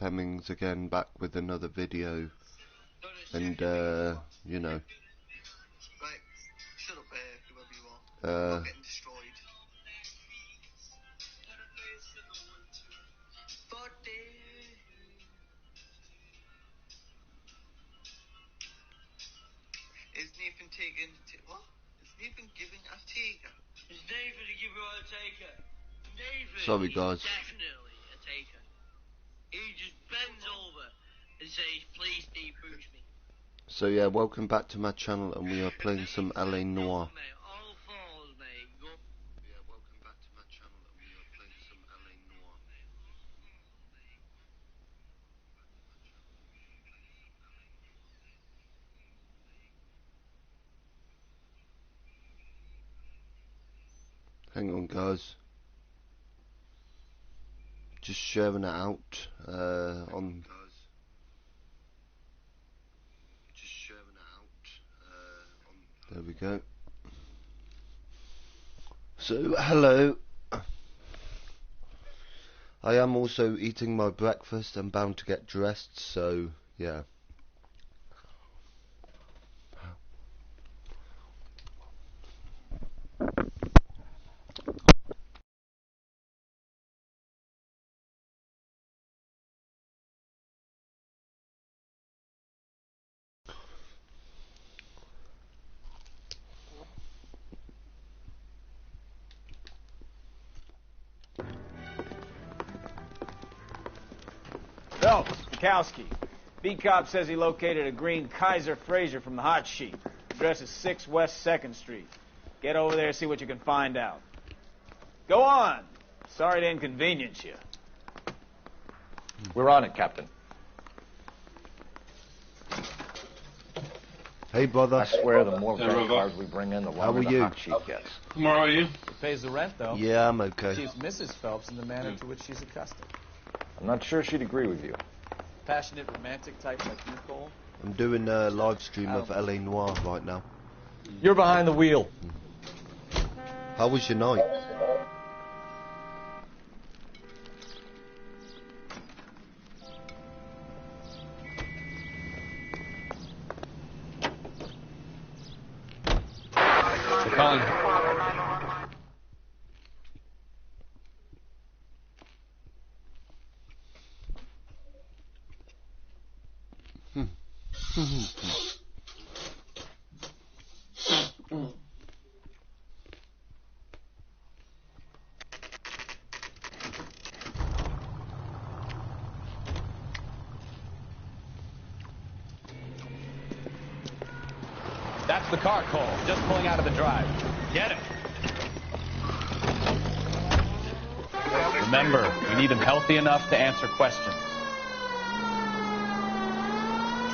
Hemmings again, back with another video, and you know, right, shut up, whoever you are. Not getting destroyed. Is Nathan taking what? Is Nathan giving a taker? Is Nathan a giver or a taker? Nathan sorry is guys. definitely a taker. He just bends over and says, please defoosh me. So yeah, welcome back to my channel, and we are playing some LA Noire. All falls, mate. Yeah, welcome back to my channel, and we are playing some LA Noire. Hang on guys, just sharing it out on. There we go. So hello. I am also eating my breakfast and bound to get dressed, so yeah. Phelps, Bukowski. B-Cop says he located a green Kaiser Fraser from the hot sheet. Address is 6 West 2nd Street. Get over there, see what you can find out. Go on. Sorry to inconvenience you. We're on it, Captain. Hey brother. I swear the more credit cards we bring in, the longer the hot sheet gets. How are you? It pays the rent, though. Yeah, I'm okay. Keeps Mrs. Phelps in the manner to which she's accustomed. I'm not sure she'd agree with you. Passionate, romantic types like you, Cole. I'm doing a live stream of LA Noire right now. You're behind the wheel. How was your night? That's the car, Cole. Just pulling out of the drive. Get him. Remember, we need him healthy enough to answer questions.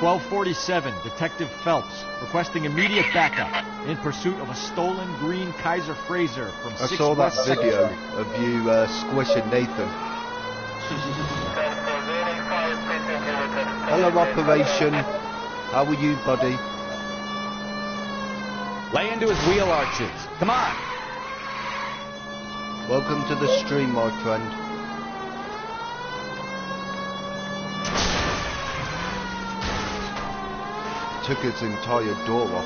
1247, Detective Phelps, requesting immediate backup in pursuit of a stolen green Kaiser Fraser from 6 I saw that West video 2nd Street. of you squishing Nathan. Hello Operation, how are you buddy? Lay into his wheel arches. Come on. Welcome to the stream my friend. Took its entire door off.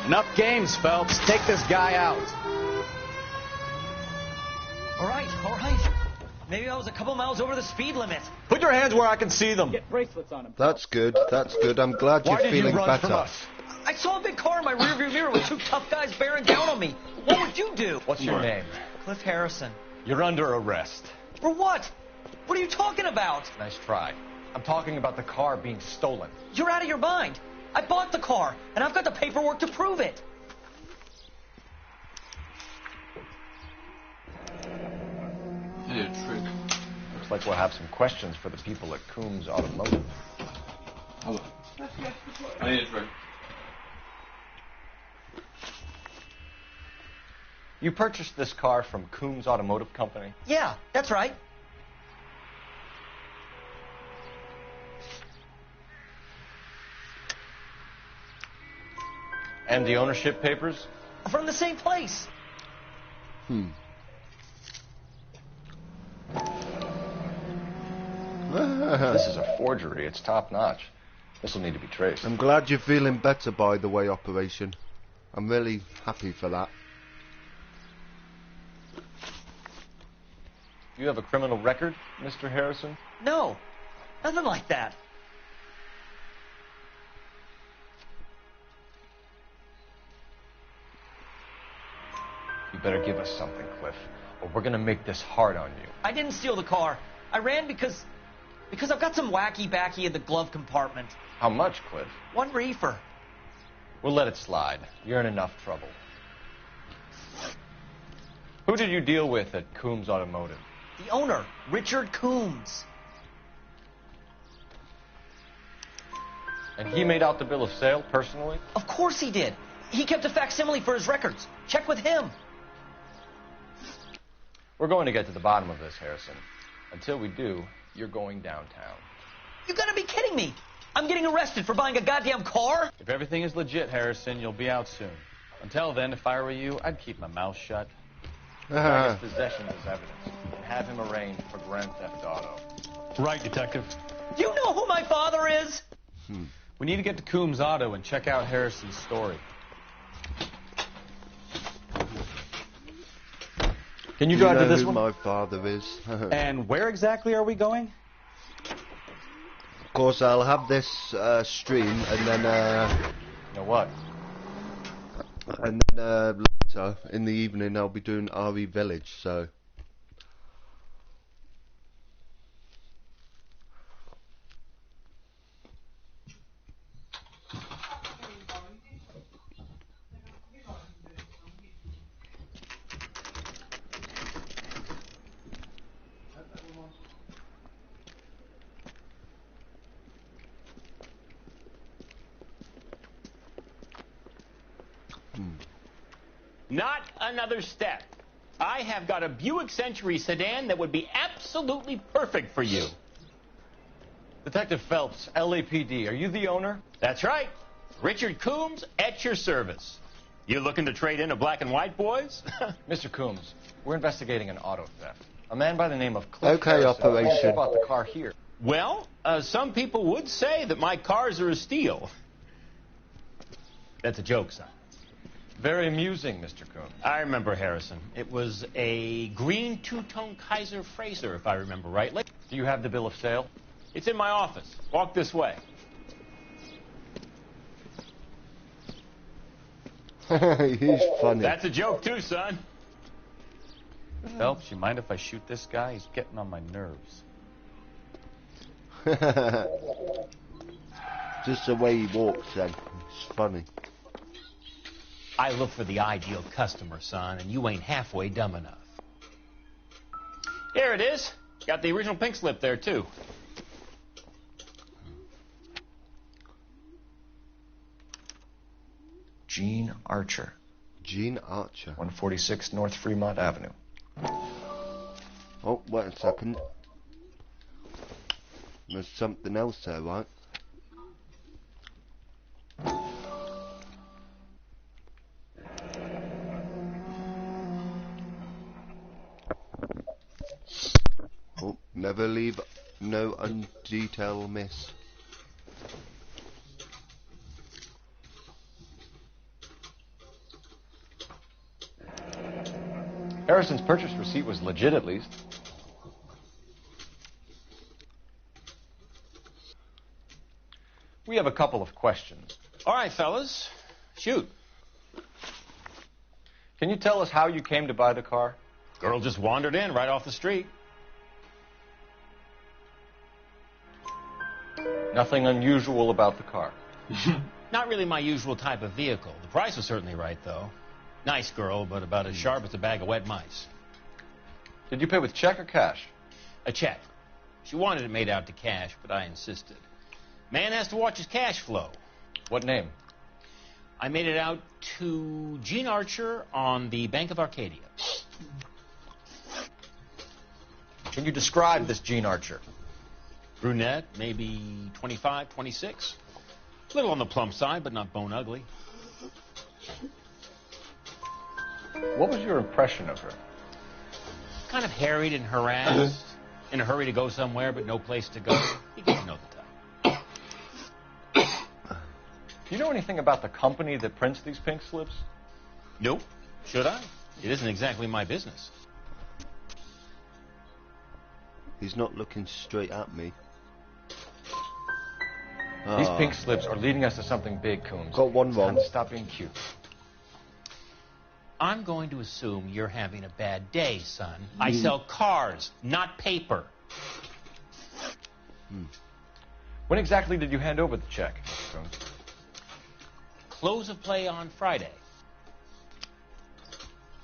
Enough games, Phelps. Take this guy out. All right. Maybe I was a couple miles over the speed limit. Put your hands where I can see them. Get bracelets on him. That's good. I'm glad you're Why did feeling you run better. from us? I saw a big car in my rearview mirror with 2 tough guys bearing down on me. What would you do? What's your name? Cliff Harrison. You're under arrest. For what? What are you talking about? Nice try. I'm talking about the car being stolen. You're out of your mind. I bought the car, and I've got the paperwork to prove it. I need a trick. Looks like we'll have some questions for the people at Coombs Automotive. Hold on. I need a trick. You purchased this car from Coombs Automotive Company? Yeah, that's right. And the ownership papers? From the same place. This is a forgery. It's top notch. This will need to be traced. I'm glad you're feeling better, by the way, Operation. I'm really happy for that. You have a criminal record, Mr. Harrison? No, nothing like that. You better give us something, Cliff, or we're gonna make this hard on you. I didn't steal the car. I ran because I've got some wacky backy in the glove compartment. How much, Cliff? 1 reefer. We'll let it slide. You're in enough trouble. Who did you deal with at Coombs Automotive? The owner, Richard Coombs. And he made out the bill of sale personally? Of course he did. He kept a facsimile for his records. Check with him. We're going to get to the bottom of this, Harrison. Until we do, you're going downtown. You gotta be kidding me. I'm getting arrested for buying a goddamn car? If everything is legit, Harrison, you'll be out soon. Until then, if I were you, I'd keep my mouth shut. Drag his possessions as evidence and have him arraigned for Grand Theft Auto. Right, Detective. Do you know who my father is? We need to get to Coombs Auto and check out Harrison's story. Can you drive to this who one? my father is. And where exactly are we going? Of course, I'll have this stream, and then You know what? later in the evening I'll be doing RE Village. So Not another step. I have got a Buick Century sedan that would be absolutely perfect for you. Detective Phelps, LAPD, are you the owner? That's right. Richard Coombs at your service. You looking to trade in a black and white, boys? Mr. Coombs, we're investigating an auto theft. A man by the name of Cliff Okay, Harrison Operation. bought the car here. Well, some people would say that my cars are a steal. That's a joke, son. Very amusing, Mr. Coombs. I remember Harrison. It was a green two-tone Kaiser Frazer, if I remember rightly. Do you have the bill of sale? It's in my office. Walk this way. he's funny. That's a joke, too, son. Phelps, you mind if I shoot this guy? He's getting on my nerves. Just the way he walks, then. It's funny. I look for the ideal customer, son, and you ain't halfway dumb enough. Here it is. Got the original pink slip there, too. Gene Archer. Gene Archer. 146 North Fremont Avenue. Oh, wait a second. There's something else there, right? Oh, never leave no undetail miss. Harrison's purchase receipt was legit, at least. We have a couple of questions. All right, fellas. Shoot. Can you tell us how you came to buy the car? Girl just wandered in right off the street. Nothing unusual about the car. Not really my usual type of vehicle. The price was certainly right, though. Nice girl, but about as sharp as a bag of wet mice. Did you pay with check or cash? A check. She wanted it made out to cash, but I insisted. Man has to watch his cash flow. What name? I made it out to Gene Archer on the Bank of Arcadia. Can you describe this Gene Archer? Brunette, maybe 25, 26. A little on the plump side, but not bone ugly. What was your impression of her? Kind of harried and harassed, in a hurry to go somewhere but no place to go. You get to know the type. Do you know anything about the company that prints these pink slips? Nope. Should I? It isn't exactly my business. He's not looking straight at me. These pink slips are leading us to something big, Coombs. Got one wrong. Stop being cute. I'm going to assume you're having a bad day, son. I sell cars, not paper. When exactly did you hand over the check, Mr. Coombs? Close of play on Friday.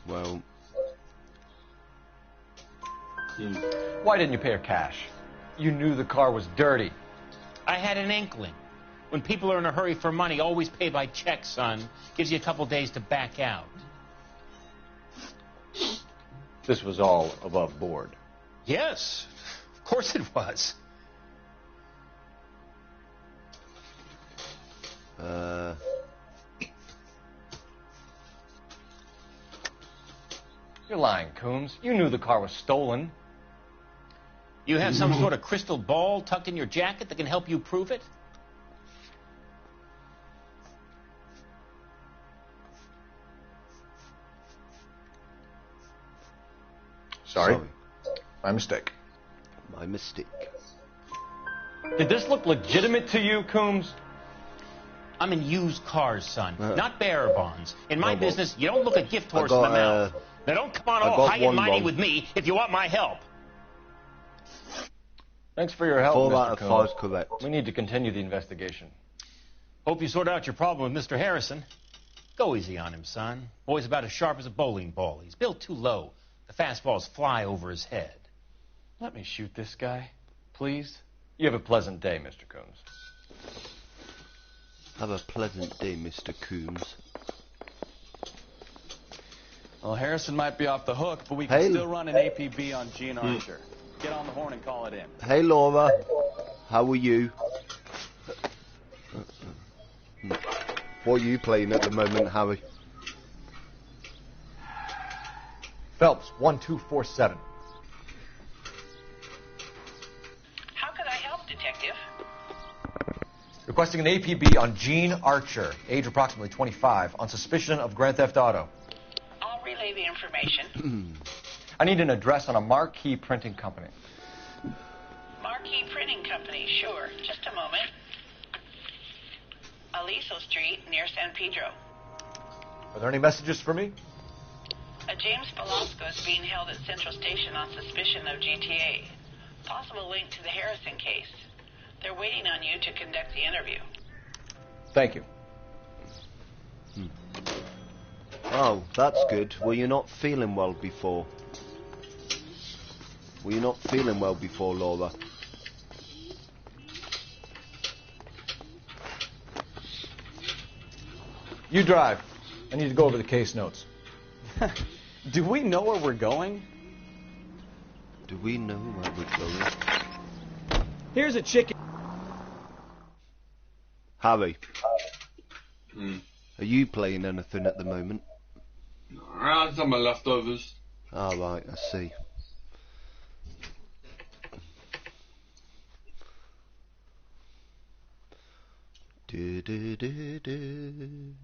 Well... Why didn't you pay her cash? You knew the car was dirty. I had an inkling. When people are in a hurry for money, always pay by check, son. Gives you a couple days to back out. This was all above board. Yes, of course it was. You're lying, Coombs. You knew the car was stolen. You have some sort of crystal ball tucked in your jacket that can help you prove it? Sorry. My mistake. My mistake. Did this look legitimate to you, Coombs? I'm in used cars, son, not bearer bonds. In my business, you don't look a gift horse in the mouth. Now don't come on all high and mighty with me if you want my help. Thanks for your help, 4 Mr. out of Coombs. 5 correct. We need to continue the investigation. Hope you sort out your problem with Mr. Harrison. Go easy on him, son. Boy's about as sharp as a bowling ball. He's built too low. The fastballs fly over his head. Let me shoot this guy, please. You have a pleasant day, Mr. Coombs. Have a pleasant day, Mr. Coombs. Well, Harrison might be off the hook, but we can still run an APB on Gene Archer. Get on the horn and call it in. Hey, Laura. How are you? What are you playing at the moment, Harry? Phelps, 1247. How could I help, Detective? Requesting an APB on Gene Archer, age approximately 25, on suspicion of grand theft auto. I'll relay the information. I need an address on a marquee printing company. Marquee Printing Company, sure. Just a moment. Aliso Street, near San Pedro. Are there any messages for me? A James Velasco is being held at Central Station on suspicion of GTA. Possible link to the Harrison case. They're waiting on you to conduct the interview. Thank you. Oh, that's good. Were you not feeling well before? Were you not feeling well before, Laura? You drive. I need to go over the case notes. Do we know where we're going? Do we know where we're going? Here's a chicken. Harry. Are you playing anything at the moment? I've done my leftovers. Ah, right, I see. Do, do, do, do.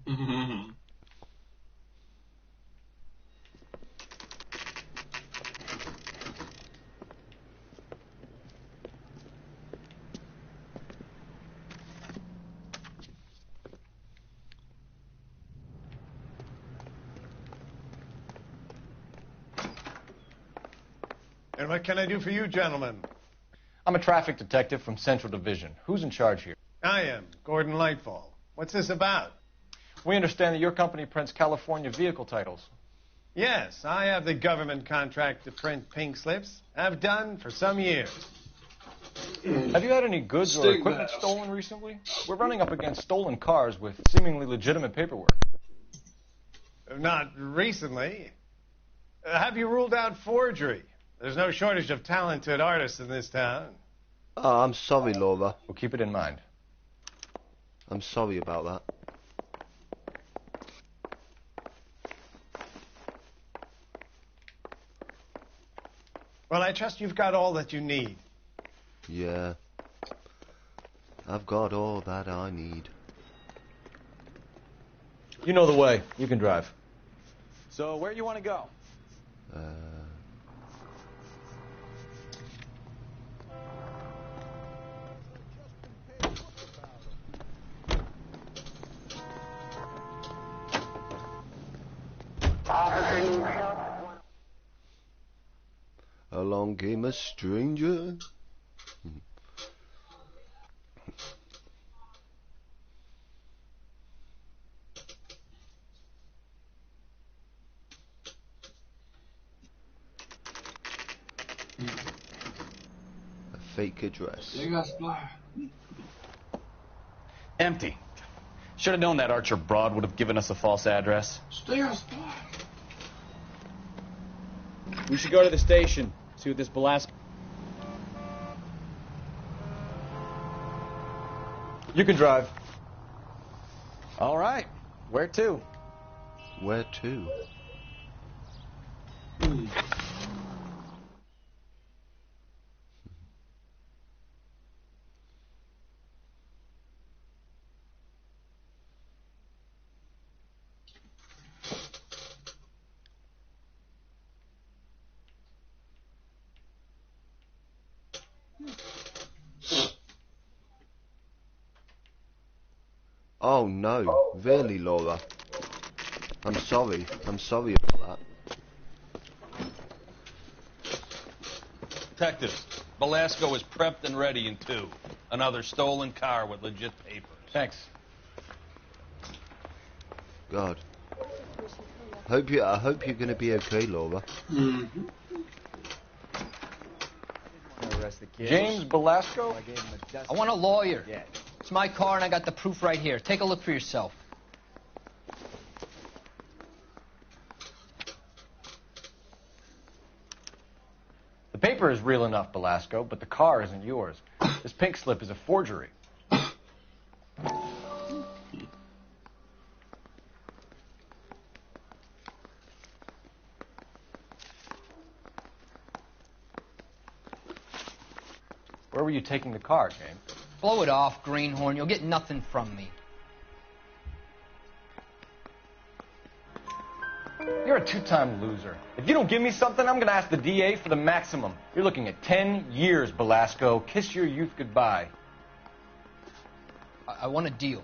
And what can I do for you, gentlemen? I'm a traffic detective from Central Division. Who's in charge here? I am, Gordon Lightfall. What's this about? We understand that your company prints California vehicle titles. Yes, I have the government contract to print pink slips. I've done for some years. Have you had any goods or equipment stolen recently? We're running up against stolen cars with seemingly legitimate paperwork. Not recently. Have you ruled out forgery? There's no shortage of talented artists in this town. Oh, I'm sorry, Laura. We'll keep it in mind. I'm sorry about that. Well, I trust you've got all that you need. Yeah. I've got all that I need. You know the way. You can drive. So, where do you want to go? Along came a stranger. A fake address. Empty. Should have known that Archer broad would have given us a false address. We should go to the station, see what this Velasco... You can drive. All right. Where to? Where to? Oh no, really, Laura? I'm sorry about that. Detectives, Velasco is prepped and ready in 2. Another stolen car with legit papers. Thanks. God. I hope you're gonna be okay, Laura. James Velasco? I want a lawyer. It's my car, and I got the proof right here. Take a look for yourself. The paper is real enough, Velasco, but the car isn't yours. This pink slip is a forgery. Where were you taking the car, James? Blow it off, greenhorn. You'll get nothing from me. You're a 2-time loser. If you don't give me something, I'm going to ask the DA for the maximum. You're looking at 10 years, Velasco. Kiss your youth goodbye. I want a deal.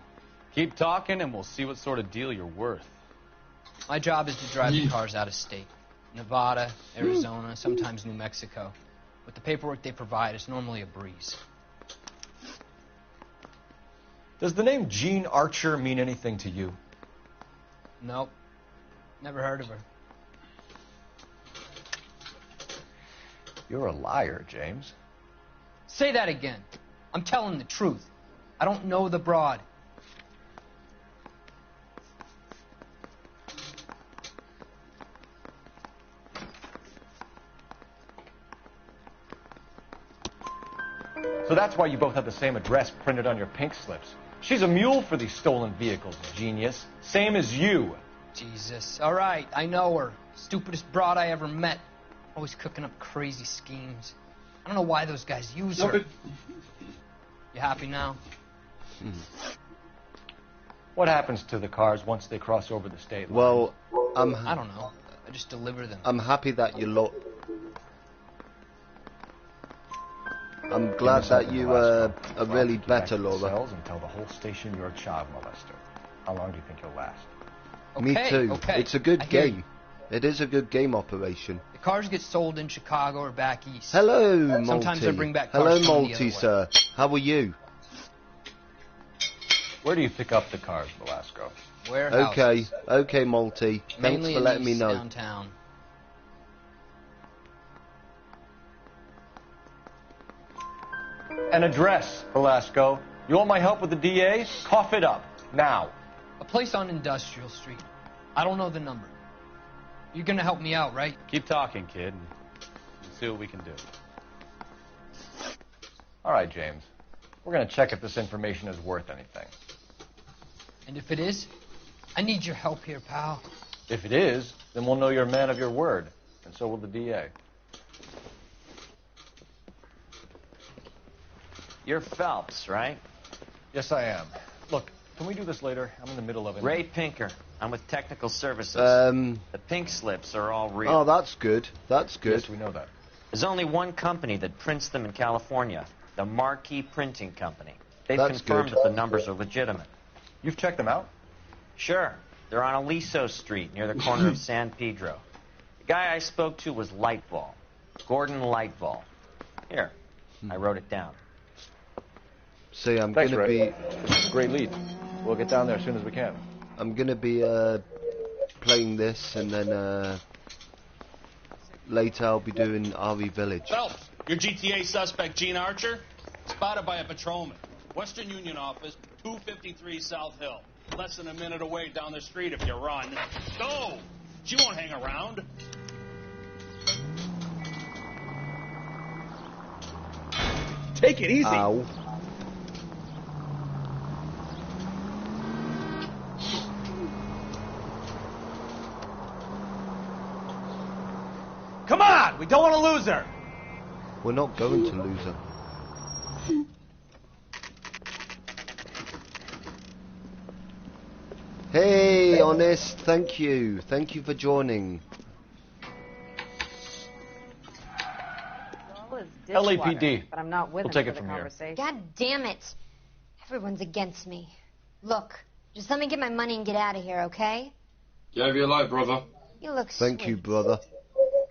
Keep talking, and we'll see what sort of deal you're worth. My job is to drive the cars out of state. Nevada, Arizona, sometimes New Mexico. With the paperwork they provide, it's normally a breeze. Does the name Jean Archer mean anything to you? Nope. Never heard of her. You're a liar, James. Say that again. I'm telling the truth. I don't know the broad. So that's why you both have the same address printed on your pink slips. She's a mule for these stolen vehicles, genius. Same as you. Jesus. All right, I know her. Stupidest broad I ever met. Always cooking up crazy schemes. I don't know why those guys use her. You happy now? What happens to the cars once they cross over the state line? Well, I don't know. I just deliver them. I'm happy that you I'm glad that you are really better, Laura. And tell the whole station you're a child molester. How long do you think you'll last? Me too. Okay. It's a good game. It is a good game operation. The cars get sold in Chicago or back east. Hello, Multi. Sometimes I bring back cars Hello, from the other Multi, way. sir. How are you? Where do you pick up the cars, Velasco? Warehouses. Okay, Multi. Thanks Mainly for letting me in know. downtown. An address, Velasco. You want my help with the DA? Cough it up. Now. A place on Industrial Street. I don't know the number. You're gonna help me out, right? Keep talking, kid, and we'll see what we can do. All right, James. We're going to check if this information is worth anything. And if it is, I need your help here, pal. If it is, then we'll know you're a man of your word, and so will the DA. You're Phelps, right? Yes, I am. Look, can we do this later? I'm in the middle of it. Ray Pinker. I'm with Technical Services. The pink slips are all real. Oh, that's good. That's good. Yes, we know that. There's only one company that prints them in California, the Marquee Printing Company. They've confirmed that the numbers are legitimate. You've checked them out? Sure. They're on Aliso Street, near the corner of San Pedro. The guy I spoke to was Lightball. Gordon Lightball. Here, I wrote it down. See, I'm Thanks, gonna Ray. be... Great lead. We'll get down there as soon as we can. I'm gonna be playing this, and then later I'll be doing RV Village. Phelps, your GTA suspect, Gene Archer, spotted by a patrolman. Western Union office, 253 South Hill. Less than a minute away down the street if you run. Go! She won't hang around. Take it easy. Ow. Come on! We don't want to lose her! We're not going to lose her. Hey, Honest, thank you. Thank you for joining. LAPD. But I'm not with We'll him take for it the from here. conversation. God damn it. Everyone's against me. Look, just let me get my money and get out of here, okay? Gave you a life, brother. You look Thank sweet. you, brother.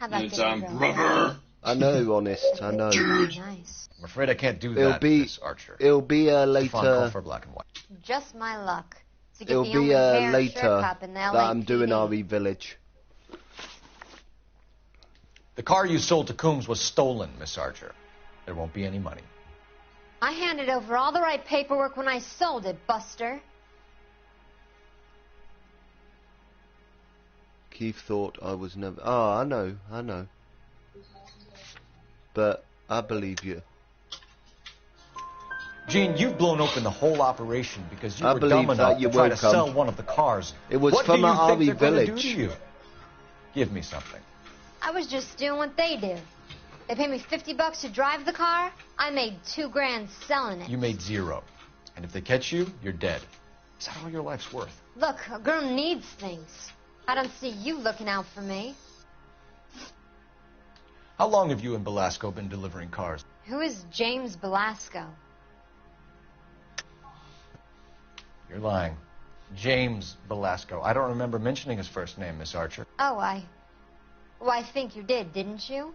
How about Anytime, getting a brother. I know, Honest, I know. Nice. I'm afraid I can't do It'll that, be, Miss Archer. it'll be Phone later. call for black and white. Just my luck. To get It'll the be only hair later shirt cop in the that I'm doing LAPD. RV Village. The car you sold to Coombs was stolen, Miss Archer. There won't be any money. I handed over all the right paperwork when I sold it, Buster. Keith thought I was never... Oh, I know. But I believe you. Gene, you've blown open the whole operation because you I were believe dumb enough that you're to try to welcome. sell one of the cars. It was what from do you an think RV they're gonna Village. do to you? Give me something. I was just doing what they do. They paid me $50 to drive the car. I made $2,000 selling it. You made zero. And if they catch you, you're dead. Is that all your life's worth? Look, a girl needs things. I don't see you looking out for me. How long have you and Belasco been delivering cars? Who is James Belasco? You're lying. James Belasco. I don't remember mentioning his first name, Miss Archer. Oh, Well, I think you did, didn't you?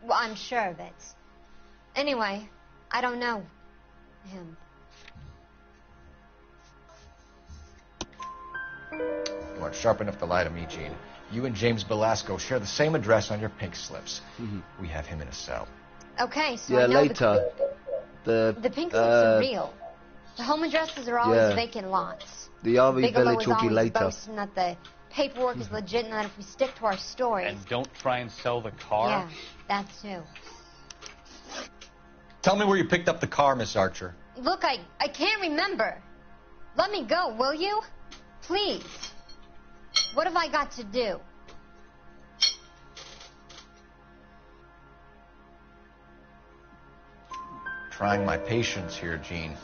Well, I'm sure of it. Anyway, I don't know him. You aren't sharp enough to lie to me, Gene. You and James Belasco share the same address on your pink slips. We have him in a cell. Okay, so Yeah, I know later. the pink slips are real. The home addresses are always yeah. vacant lots. The RV Bigelow Village is will be always later. boasting that the paperwork is legit and that if we stick to our stories... And don't try and sell the car. Yeah, that too. Tell me where you picked up the car, Miss Archer. Look, I can't remember. Let me go, will you? Please. What have I got to do? Trying my patience here, Gene.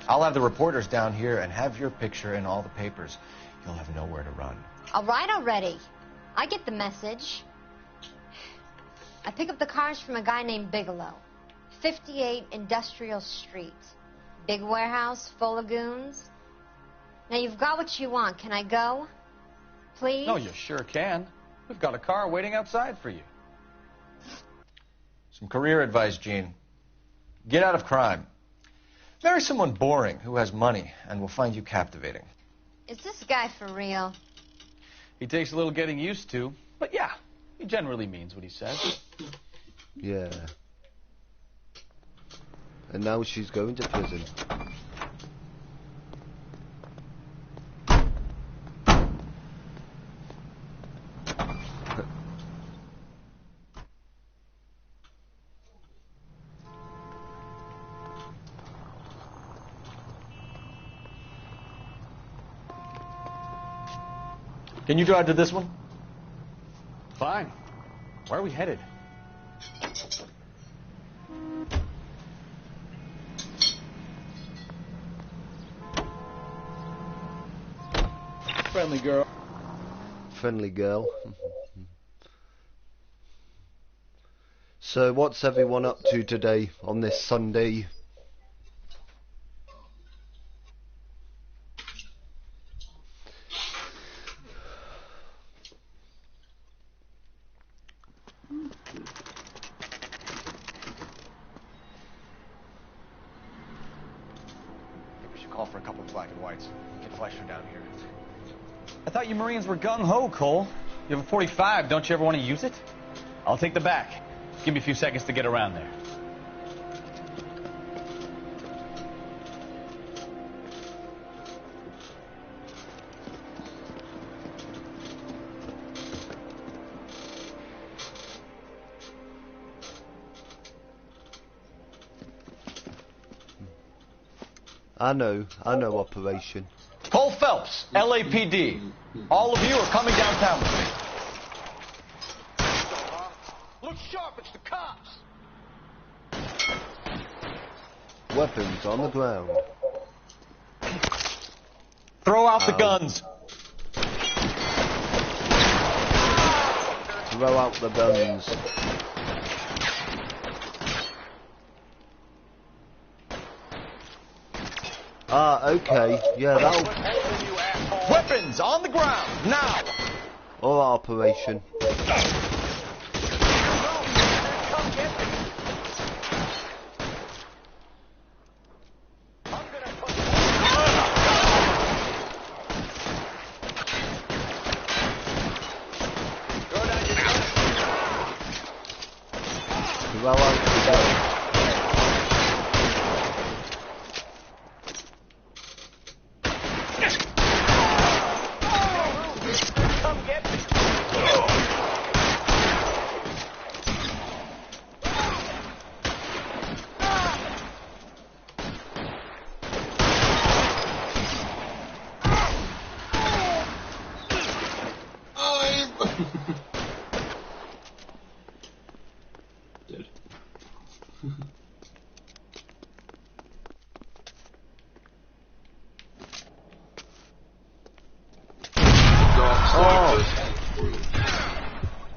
I'll have the reporters down here and have your picture in all the papers. You'll have nowhere to run. All right already. I get the message. I pick up the cars from a guy named Bigelow. 58 Industrial Street. Big warehouse full of goons. Now you've got what you want. Can I go? Please? No, you sure can. We've got a car waiting outside for you. Some career advice, Gene. Get out of crime. Marry someone boring who has money and will find you captivating. Is this guy for real? He takes a little getting used to, but yeah, he generally means what he says. Yeah. And now she's going to prison. Can you drive to this one? Fine. Where are we headed? Friendly girl. Friendly girl. So what's everyone up to today on this Sunday? Call for a couple of black and whites. Get Fleischer down here. I thought you Marines were gung-ho, Cole. You have a 45. Don't you ever want to use it? I'll take the back. Give me a few seconds to get around there. I know operation. Cole Phelps, LAPD. All of you are coming downtown with me. Look sharp, it's the cops. Weapons on the ground. Throw out the guns. Throw out the guns. Ah, okay. Yeah, that'll... Weapons on the ground, now! Or operation. Throw out the guns. Dead.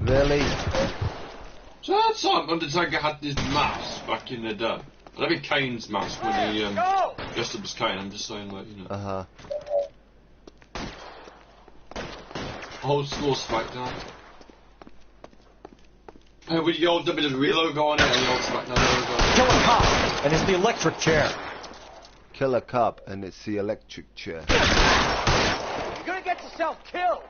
Really? So that's something Undertaker had this mask back in the day. That'd be Kane's mask when he dressed up as Kane. I'm just saying, like, you know. Old school SmackDown. With the old WWE logo on it and the old SmackDown logo. Kill a cop, and it's the electric chair. Kill a cop, and it's the electric chair. You're gonna get yourself killed.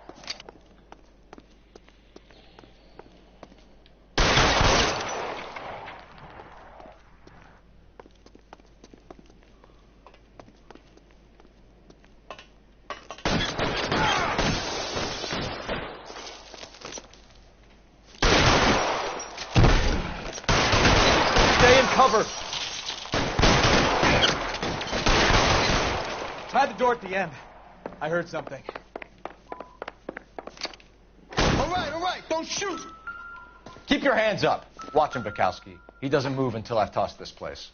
Cover. Try the door at the end. I heard something. All right, don't shoot. Keep your hands up. Watch him, Bukowski. He doesn't move until I've tossed this place.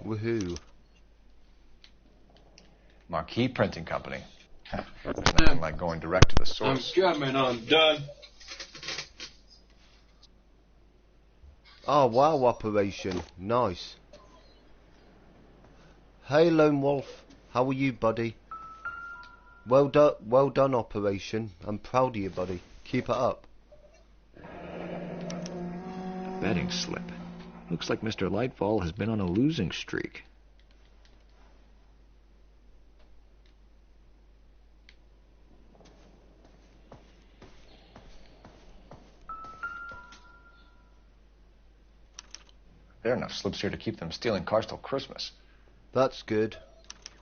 Woohoo. Marquee Printing Company. There's nothing like going direct to the source. I'm coming, I'm done. Oh, wow, operation. Nice. Hey, Lone Wolf. How are you, buddy? Well done, operation. I'm proud of you, buddy. Keep it up. Betting slip. Looks like Mr. Lightfall has been on a losing streak. There are enough slips here to keep them stealing cars till Christmas. That's good.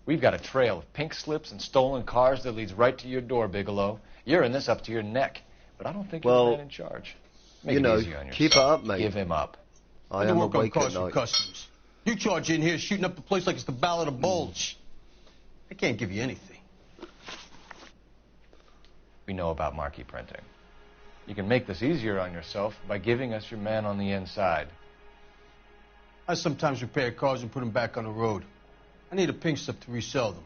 We've got a trail of pink slips and stolen cars that leads right to your door, Bigelow. You're in this up to your neck, but I don't think you're the man in charge. Make it easy on yourself. Keep it up, mate. Give him up. I am awake at night. Customers. You charge in here shooting up the place like it's the Ballad of Bulge. I can't give you anything. We know about marquee printing. You can make this easier on yourself by giving us your man on the inside. I sometimes repair cars and put them back on the road. I need a pink slip to resell them.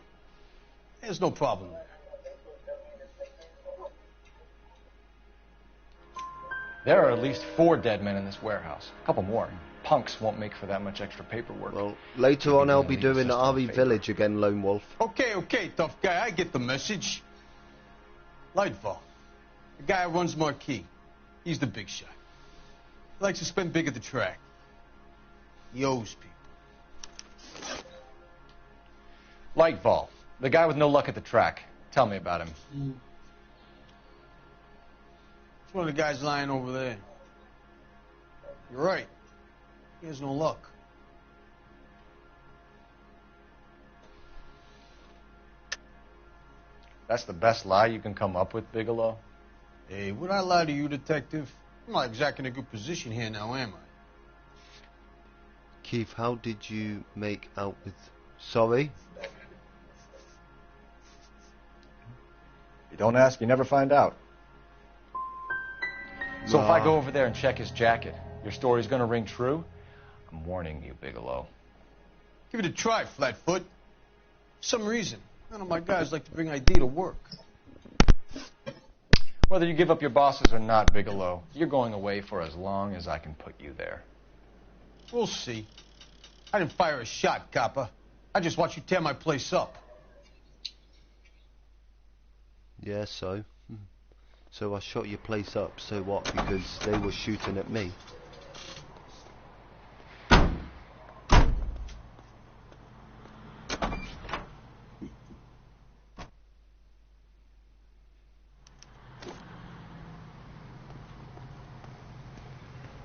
There's no problem there. There are at least 4 dead men in this warehouse. A couple more. Punks won't make for that much extra paperwork. Well, later on I'll be doing RE Village again, Lone Wolf. Okay, tough guy. I get the message. Lightfall. The guy who runs Marquis. He's the big shot. He likes to spend big at the track. He owes people. Lightfall. The guy with no luck at the track. Tell me about him. It's one of the guys lying over there. You're right. He has no luck. That's the best lie you can come up with, Bigelow? Hey, would I lie to you, detective? I'm not exactly in a good position here now, am I? Keith, how did you make out with... Sorry? You don't ask, you never find out. So if I go over there and check his jacket, your story's gonna ring true? I'm warning you, Bigelow. Give it a try, Flatfoot. For some reason, none of my guys like to bring ID to work. Whether you give up your bosses or not, Bigelow, you're going away for as long as I can put you there. We'll see. I didn't fire a shot, copper. I just watched you tear my place up. Yeah, so? So I shot your place up, so what? Because they were shooting at me.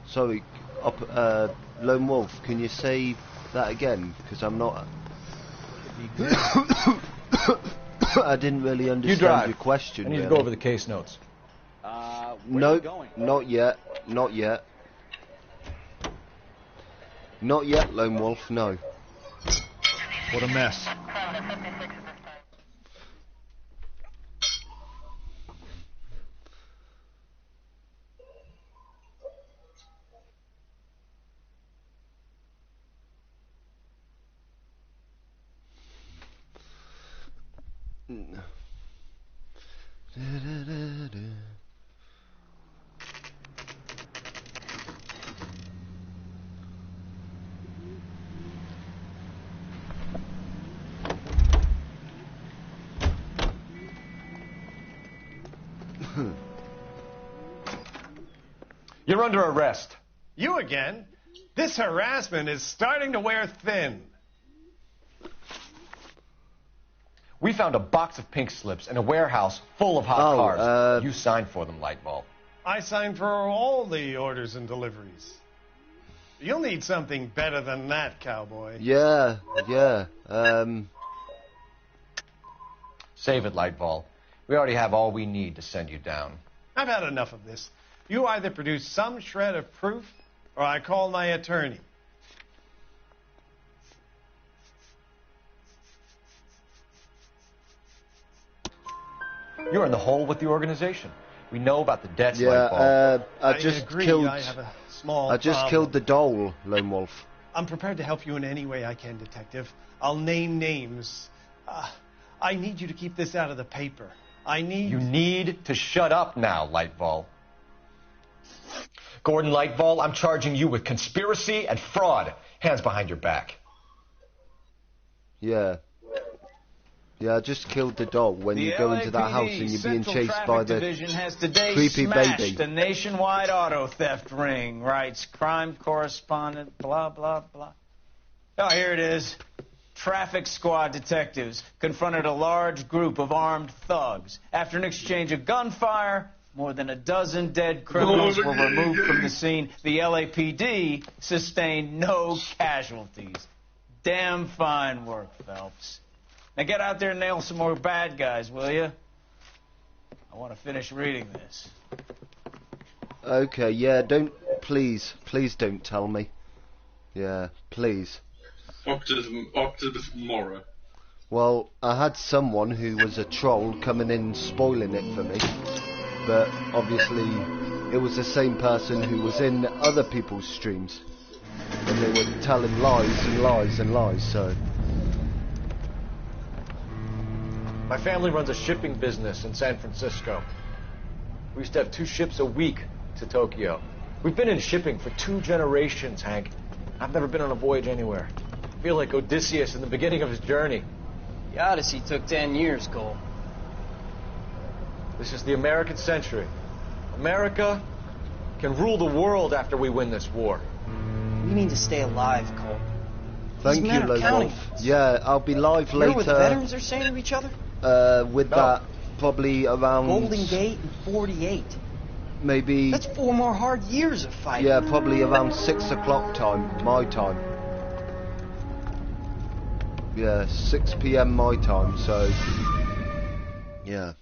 Sorry, Lone Wolf, can you say that again? Because I'm not... I didn't really understand your question. I need really. to go over the case notes. No, not yet. Not yet. Not yet, Lone Wolf, no. What a mess. You're under arrest. You again? This harassment is starting to wear thin. We found a box of pink slips in a warehouse full of hot cars. You signed for them, Lightball. I signed for all the orders and deliveries. You'll need something better than that, cowboy. Yeah. Save it, Lightball. We already have all we need to send you down. I've had enough of this. You either produce some shred of proof, or I call my attorney. You're in the hole with the organization. We know about the debts, Lightball. I just killed... I have a small I just killed the doll, Lone Wolf. I'm prepared to help you in any way I can, Detective. I'll name names. I need you to keep this out of the paper. You need to shut up now, Lightball. Gordon Lightball, I'm charging you with conspiracy and fraud. Hands behind your back. Yeah, I just killed the dog when you go into that house and you're being chased by the creepy baby. The nationwide auto theft ring, writes crime correspondent, blah, blah, blah. Oh, here it is. Traffic squad detectives confronted a large group of armed thugs. After an exchange of gunfire, more than a dozen dead criminals were removed from the scene. The LAPD sustained no casualties. Damn fine work, Phelps. Now get out there and nail some more bad guys, will you? I want to finish reading this. Okay, yeah, please don't tell me. Yeah, please. Up to the tomorrow. Well, I had someone who was a troll coming in spoiling it for me. But obviously, it was the same person who was in other people's streams. And they were telling lies and lies and lies, so... My family runs a shipping business in San Francisco. We used to have 2 ships a week to Tokyo. We've been in shipping for 2 generations, Hank. I've never been on a voyage anywhere. I feel like Odysseus in the beginning of his journey. The Odyssey took 10 years, Cole. This is the American century. America can rule the world after we win this war. We need to stay alive, Cole. Thank you, Lone. Yeah, I'll be live later. What the veterans are saying to each other? With that, probably around... Golden Gate and 48. Maybe... That's 4 more hard years of fighting. Yeah, probably around 6 o'clock time, my time. Yeah, 6 p.m. my time, so... Yeah.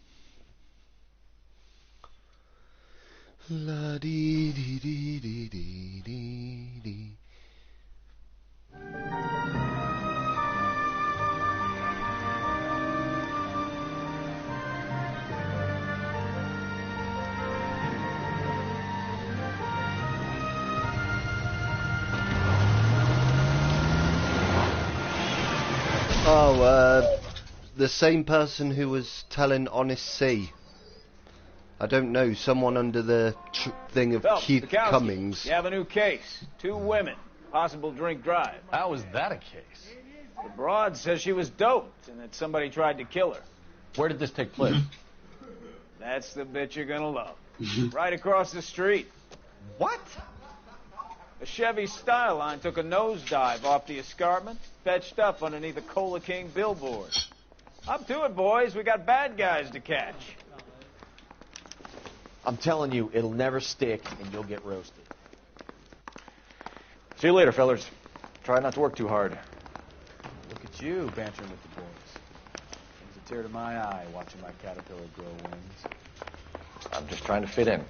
La dee dee dee dee dee dee dee. Oh, the same person who was telling Honest C. I don't know, someone under the thing of Phelps, Keith Bukowski, Cummings. You have a new case. 2 women. Possible drink drive. How was that a case? The broad says she was doped and that somebody tried to kill her. Where did this take place? That's the bit you're gonna love. Right across the street. What? A Chevy Styline took a nosedive off the escarpment, fetched up underneath a Cola King billboard. Up to it, boys. We got bad guys to catch. I'm telling you, it'll never stick, and you'll get roasted. See you later, fellers. Try not to work too hard. Look at you bantering with the boys. Brings a tear to my eye watching my caterpillar grow wings. I'm just trying to fit in.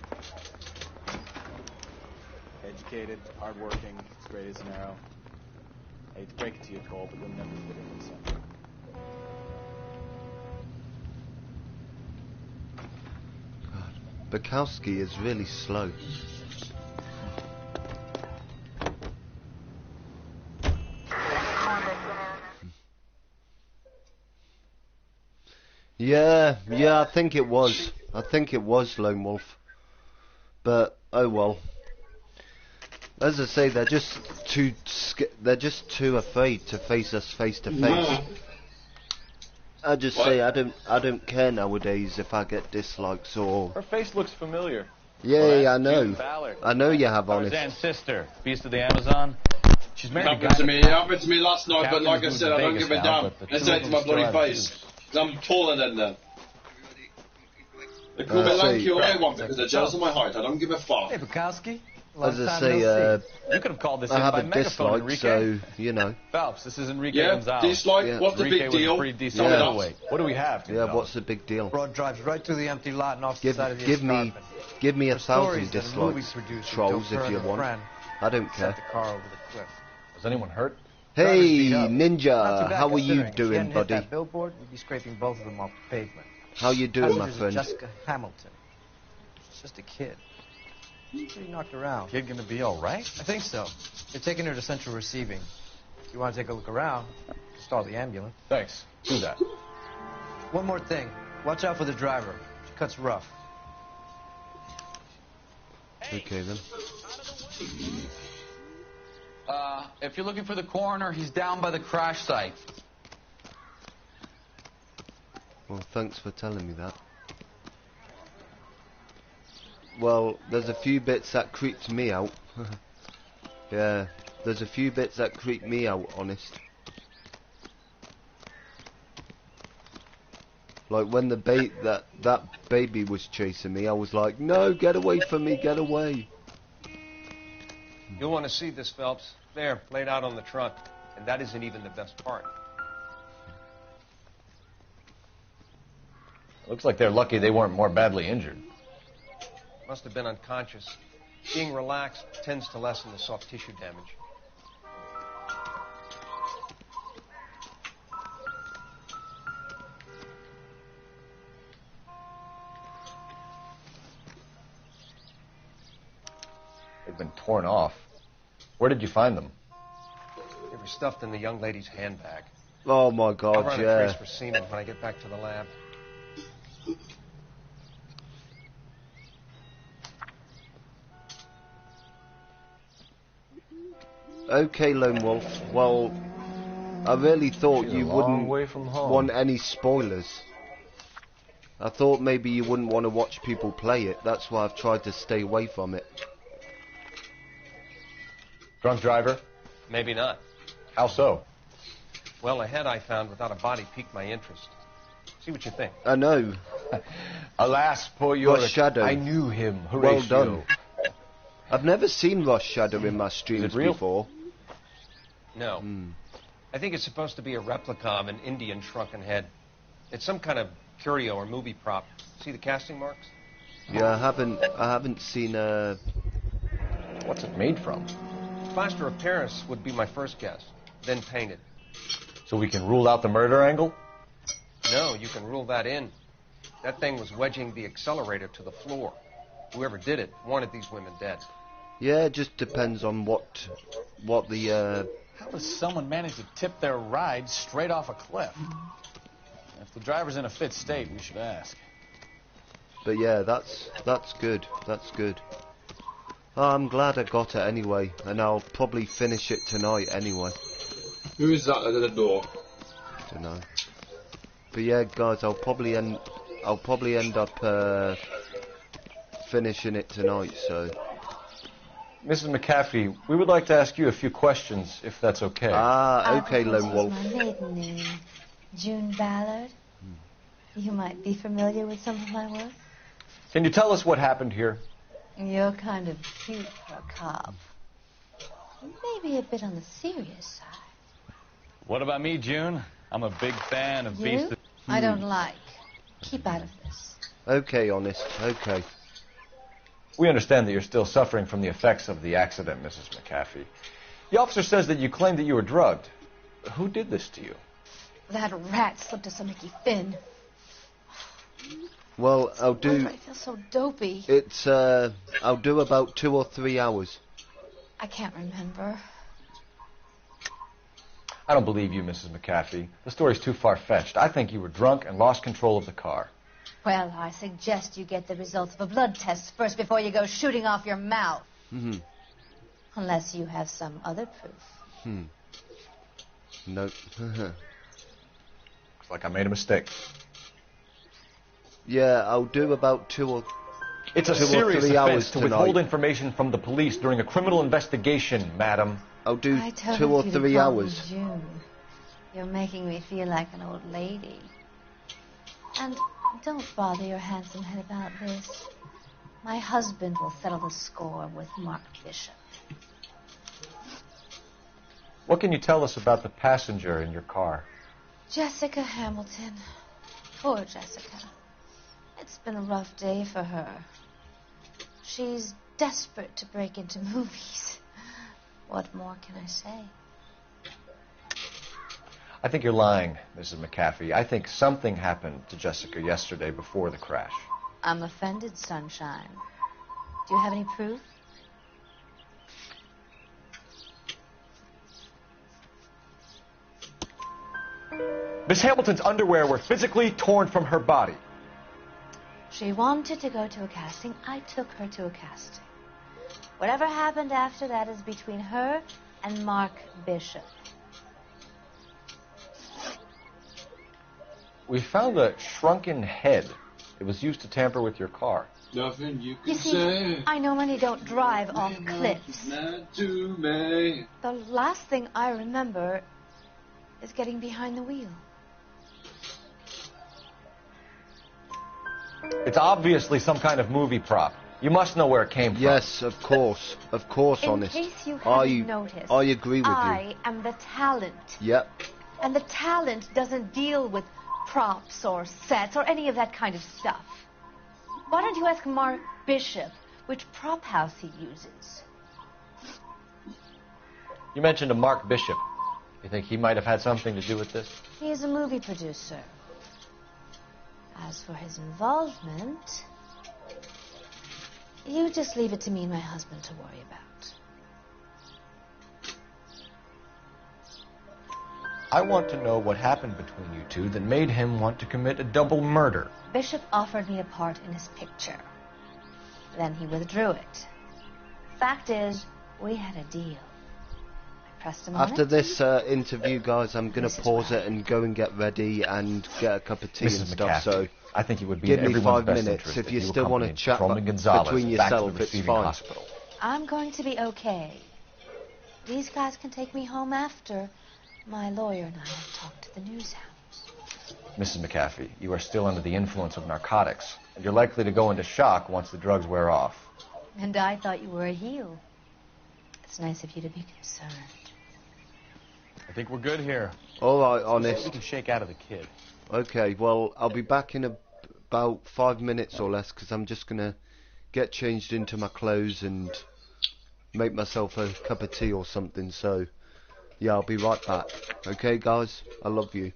Educated, hardworking, straight as an arrow. I hate to break it to you, Cole, but you'll never fit in with something. Bukowski is really slow. Yeah, I think it was. I think it was Lone Wolf. But oh well. As I say, they're just too afraid to face us face to face. I just say I don't care nowadays if I get dislikes or. Her face looks familiar. Yeah, I know. I know you have Honest. Tarzan's sister, Beast of the Amazon. She's married It happened to me last night, but like I said, I don't give a damn. Let's say it to my bloody face. I'm taller than them. They call me lanky all I want because they're jealous of my height. I don't give a fuck. Hey, Bukowski. As I say, you could have called this I in have by a megaphone, dislike, Enrique. so you know. Phelps, this is Enrique Yeah, Gonzalez. dislike. Yeah. What's the Enrique big was deal? pretty decent middleweight. What do we have? Yeah, what's the big deal? Broad drives right through the empty lot and off the side of the escarpment. Give me 1,000 stories that a movie dislikes, producer trolls, took her if you and a want. friend, I don't sent care. the car over the cliff. Was anyone hurt? Hey, Not too Ninja, bad how are you considering. If she doing, hadn't hit buddy? that billboard, we'd be scraping both of them off the pavement. How you doing, my Passengers are friend? Jessica Hamilton. She's just a kid. Pretty knocked around. Kid gonna be all right? I think so. They're taking her to central receiving. If you want to take a look around, stall the ambulance. Thanks. Do that. One more thing. Watch out for the driver. She cuts rough. Okay then. If you're looking for the coroner, he's down by the crash site. Well, thanks for telling me that. Well, there's a few bits that creeped me out. Yeah, there's a few bits that creeped me out, honest. Like when the that baby was chasing me, I was like, no, get away from me, get away. You'll want to see this, Phelps. There, laid out on the trunk. And that isn't even the best part. Looks like they're lucky they weren't more badly injured. Must have been unconscious. Being relaxed tends to lessen the soft tissue damage. They've been torn off. Where did you find them? They were stuffed in the young lady's handbag. Oh my I'll God, run a yeah. trace for semen when I get back to the lab. Okay, Lone Wolf. Well, I really thought you wouldn't way from home. want any spoilers. I thought maybe you wouldn't want to watch people play it. That's why I've tried to stay away from it. Drunk driver? Maybe not. How so? Well, a head I found without a body piqued my interest. See what you think. I know. Alas, poor Yorick. Rush Shadow. I knew him. Well Horatio. done. I've never seen Rush Shadow in my streams before. No. I think it's supposed to be a replica of an Indian shrunken head. It's some kind of curio or movie prop. See the casting marks? Yeah, I haven't seen What's it made from? Plaster of Paris would be my first guess. Then painted. So we can rule out the murder angle? No, you can rule that in. That thing was wedging the accelerator to the floor. Whoever did it wanted these women dead. Yeah, it just depends on what the How does someone manage to tip their ride straight off a cliff? If the driver's in a fit state, we should ask. But yeah, that's good. That's good. Oh, I'm glad I got it anyway, and I'll probably finish it tonight anyway. Who is that at the door? Don't know. But yeah, guys, I'll probably end up finishing it tonight. So, Mrs. McAfee, we would like to ask you a few questions, if that's okay. Ah, okay, Lone Wolf. My maiden name, June Ballard. You might be familiar with some of my work. Can you tell us what happened here? You're kind of cute for a cop. Maybe a bit on the serious side. What about me, June? I'm a big fan of You? beast. I don't like. Keep out of this. Okay, Honest. Okay. We understand that you're still suffering from the effects of the accident, Mrs. McAfee. The officer says that you claimed that you were drugged. Who did this to you? That rat slipped us a Mickey Finn. Well, I'll Why do. do I feel so dopey? It's I'll do about 2 or 3 hours. I can't remember. I don't believe you, Mrs. McAfee. The story's too far-fetched. I think you were drunk and lost control of the car. Well, I suggest you get the results of a blood test first before you go shooting off your mouth. Mm-hmm. Unless you have some other proof. Nope. Looks like I made a mistake. Yeah, I'll do about 2 or 3 hours It's a serious offense to tonight. withhold information from the police during a criminal investigation, madam. I'll do I told 2 or you to 3 call me hours. June. You're making me feel like an old lady. And don't bother your handsome head about this. My husband will settle the score with Mark Bishop. What can you tell us about the passenger in your car? Jessica Hamilton. Poor Jessica. It's been a rough day for her. She's desperate to break into movies. What more can I say? I think you're lying, Mrs. McAfee. I think something happened to Jessica yesterday before the crash. I'm offended, Sunshine. Do you have any proof? Miss Hamilton's underwear were physically torn from her body. She wanted to go to a casting. I took her to a casting. Whatever happened after that is between her and Mark Bishop. We found a shrunken head. It was used to tamper with your car. Nothing you can You see, say. I normally don't drive off cliffs. Not to me. The last thing I remember is getting behind the wheel. It's obviously some kind of movie prop. You must know where it came from. Yes, of course, Honest. In case you haven't noticed, I agree with you. I am the talent. Yep. And the talent doesn't deal with props or sets or any of that kind of stuff. Why don't you ask Mark Bishop which prop house he uses? You mentioned a Mark Bishop. You think he might have had something to do with this? He is a movie producer. As for his involvement, you just leave it to me and my husband to worry about. I want to know what happened between you two that made him want to commit a double murder. Bishop offered me a part in his picture. Then he withdrew it. Fact is, we had a deal. pressed a moment. After this interview, guys, I'm going to pause it and go and get ready and get a cup of tea Mrs. and stuff. So I think it would be give in me everyone's 5 best minutes. interest If you you still want to accompanied chat Patrolman Gonzalez between back to yourself, the it's receiving fine. hospital. I'm going to be okay. These guys can take me home after my lawyer and I have talked to the news house. Mrs. McAfee, you are still under the influence of narcotics, and you're likely to go into shock once the drugs wear off. And I thought you were a heel. It's nice of you to be concerned. I think we're good here. All right, honest. We can shake out of the kid. Okay, well, I'll be back in about 5 minutes or less because I'm just going to get changed into my clothes and make myself a cup of tea or something. So, yeah, I'll be right back. Okay, guys? I love you.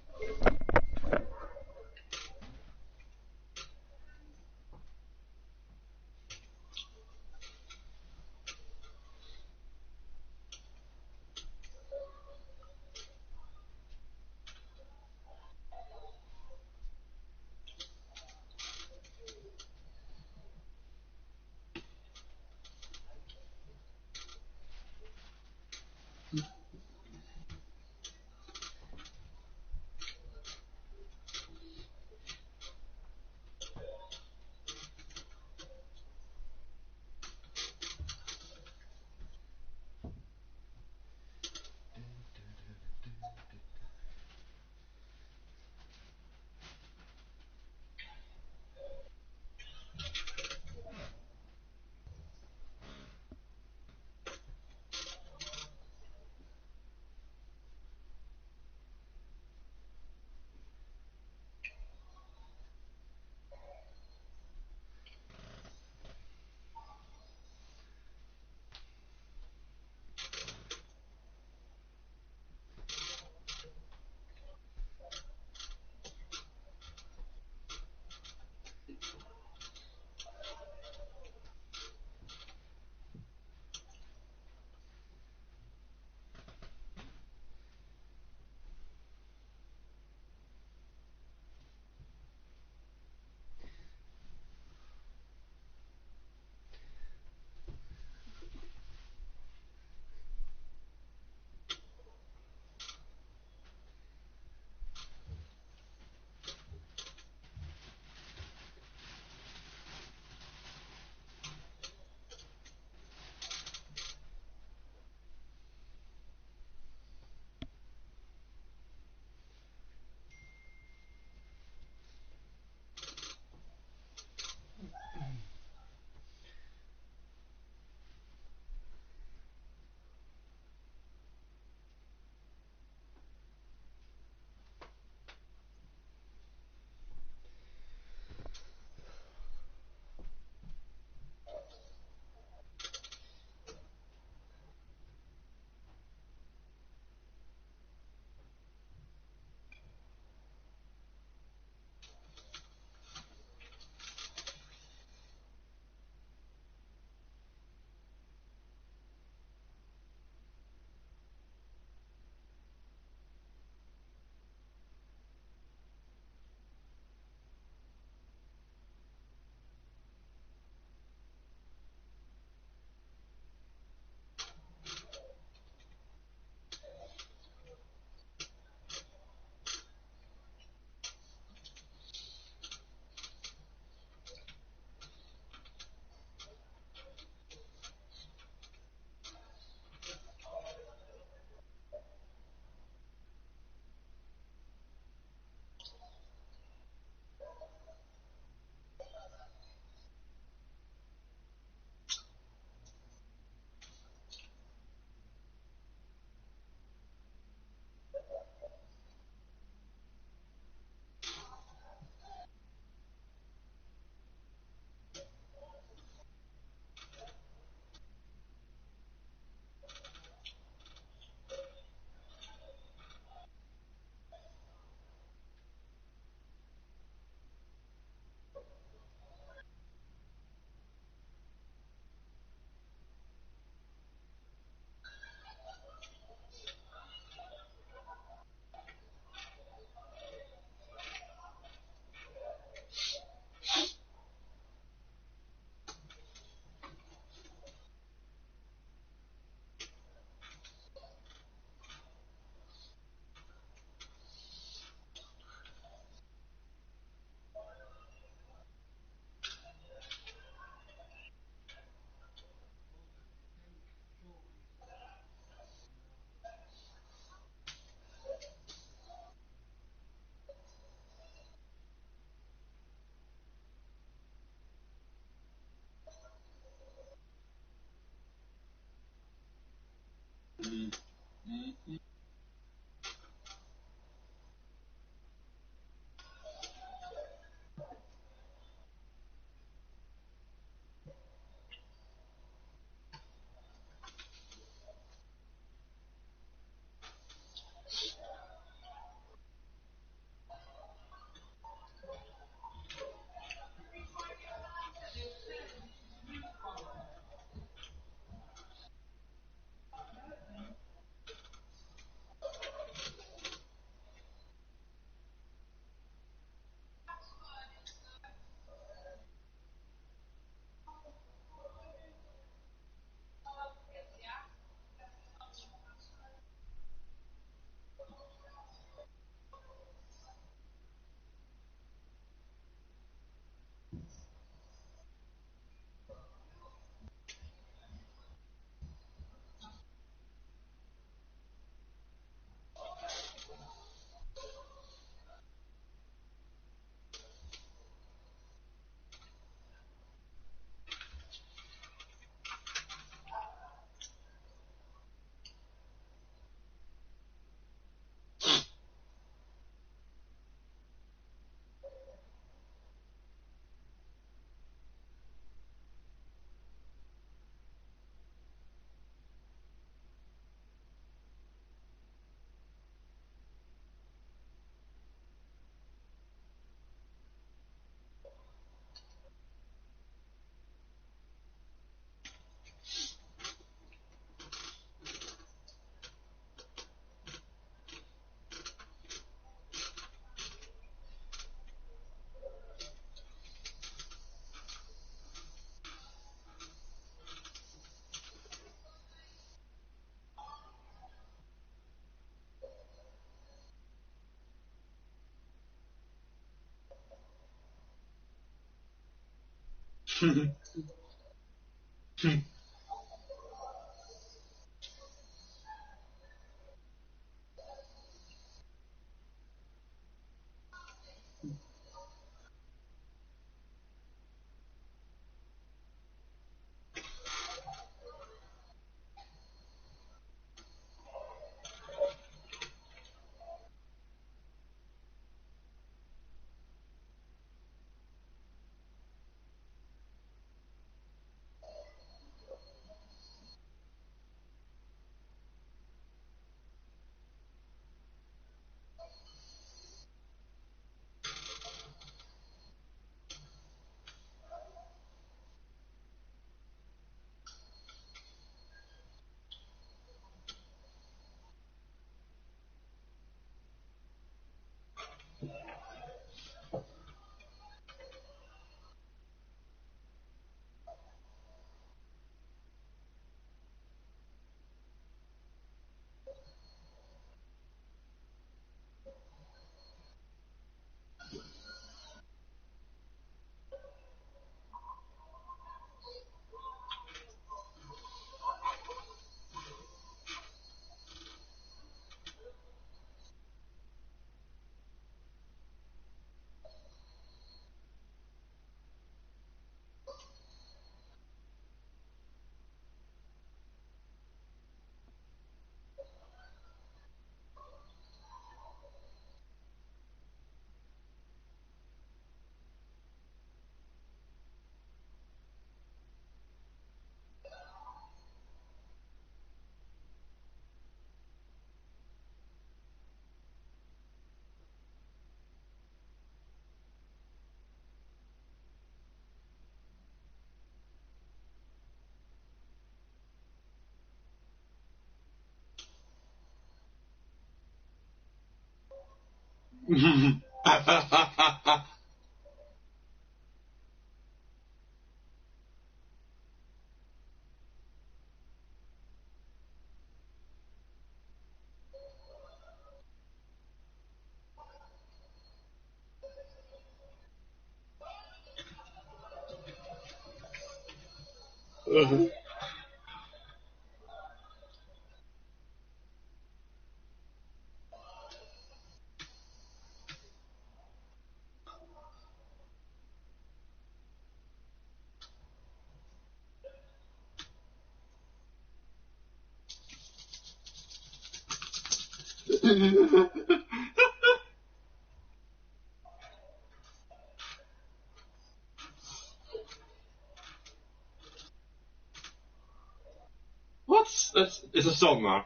What's this? It's a song, man.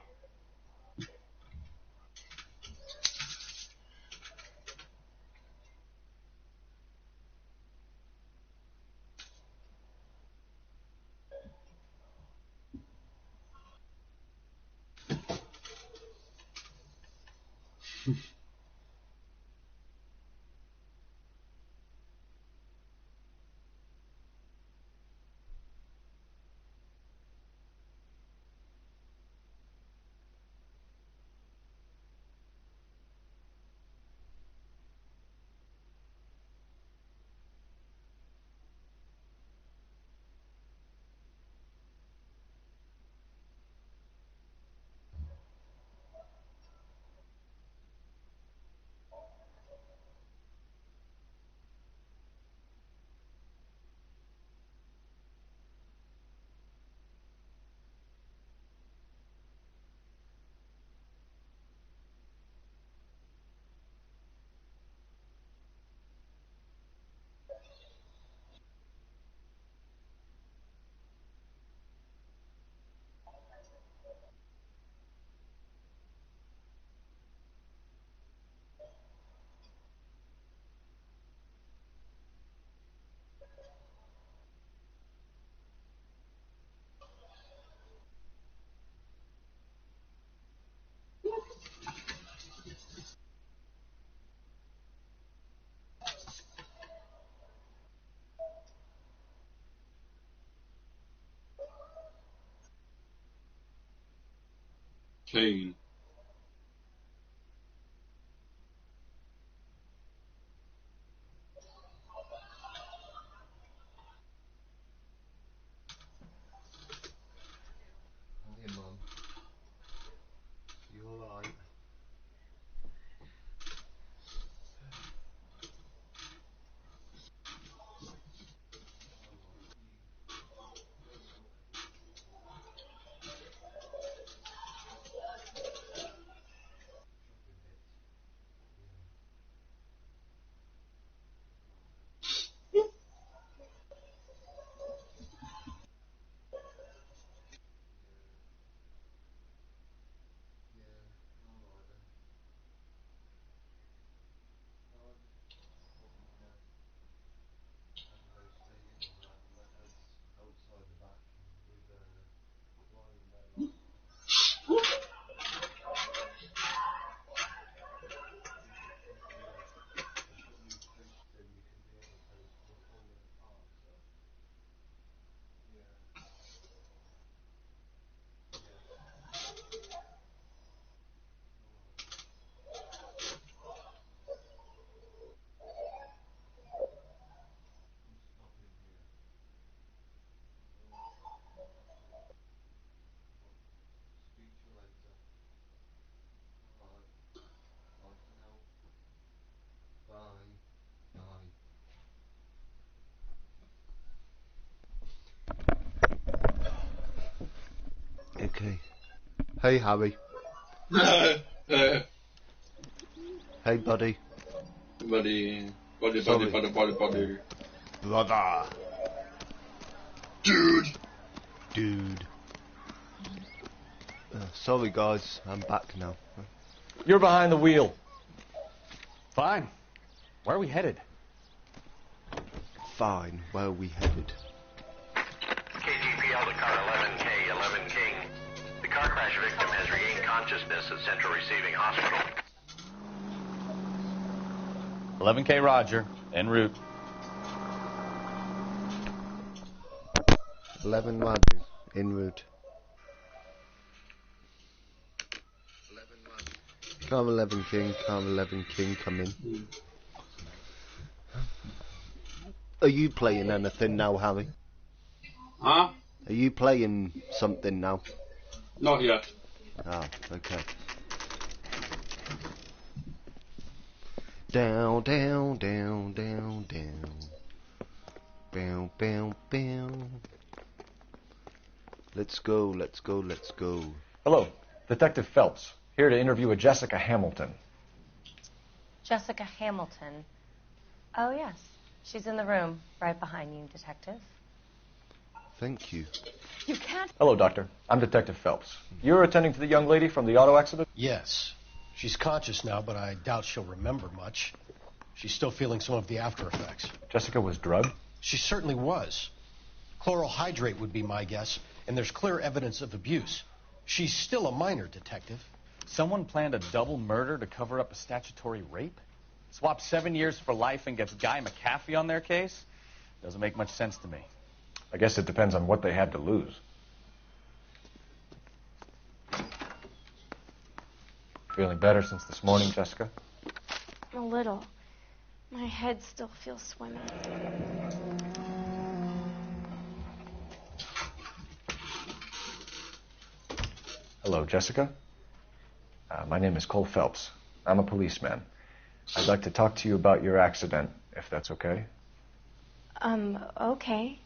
Kane. Hey, Mum. You alright? Okay. Hey, Harry. Hey, buddy. Buddy. Sorry. Buddy. Brother. Dude. Sorry, guys. I'm back now. You're behind the wheel. Fine. Where are we headed? Fine. Where are we headed? KGPL to car 11K, 11 King. The car crash victim has regained consciousness at Central Receiving Hospital. 11K Roger, en route. 11 Roger, en route. Car 11 King, car 11 King, come in. Are you playing anything now, Harry? Huh? Are you playing something now? Not yet. Ah, okay. Down, down, down, down, down. Bow, bow, bow. Let's go, let's go, let's go. Hello, Detective Phelps. Here to interview a Jessica Hamilton. Jessica Hamilton. Oh, yes. She's in the room, right behind you, Detective. Thank you. You can't... Hello, Doctor. I'm Detective Phelps. You're attending to the young lady from the auto accident? Yes. She's conscious now, but I doubt she'll remember much. She's still feeling some of the after effects. Jessica was drugged? She certainly was. Chloral hydrate would be my guess, and there's clear evidence of abuse. She's still a minor, Detective. Someone planned a double murder to cover up a statutory rape? Swap 7 years for life and gets Guy McAfee on their case? Doesn't make much sense to me. I guess it depends on what they had to lose. Feeling better since this morning, Jessica? A little. My head still feels swimming. Hello, Jessica. My name is Cole Phelps. I'm a policeman. I'd like to talk to you about your accident, if that's okay. Okay.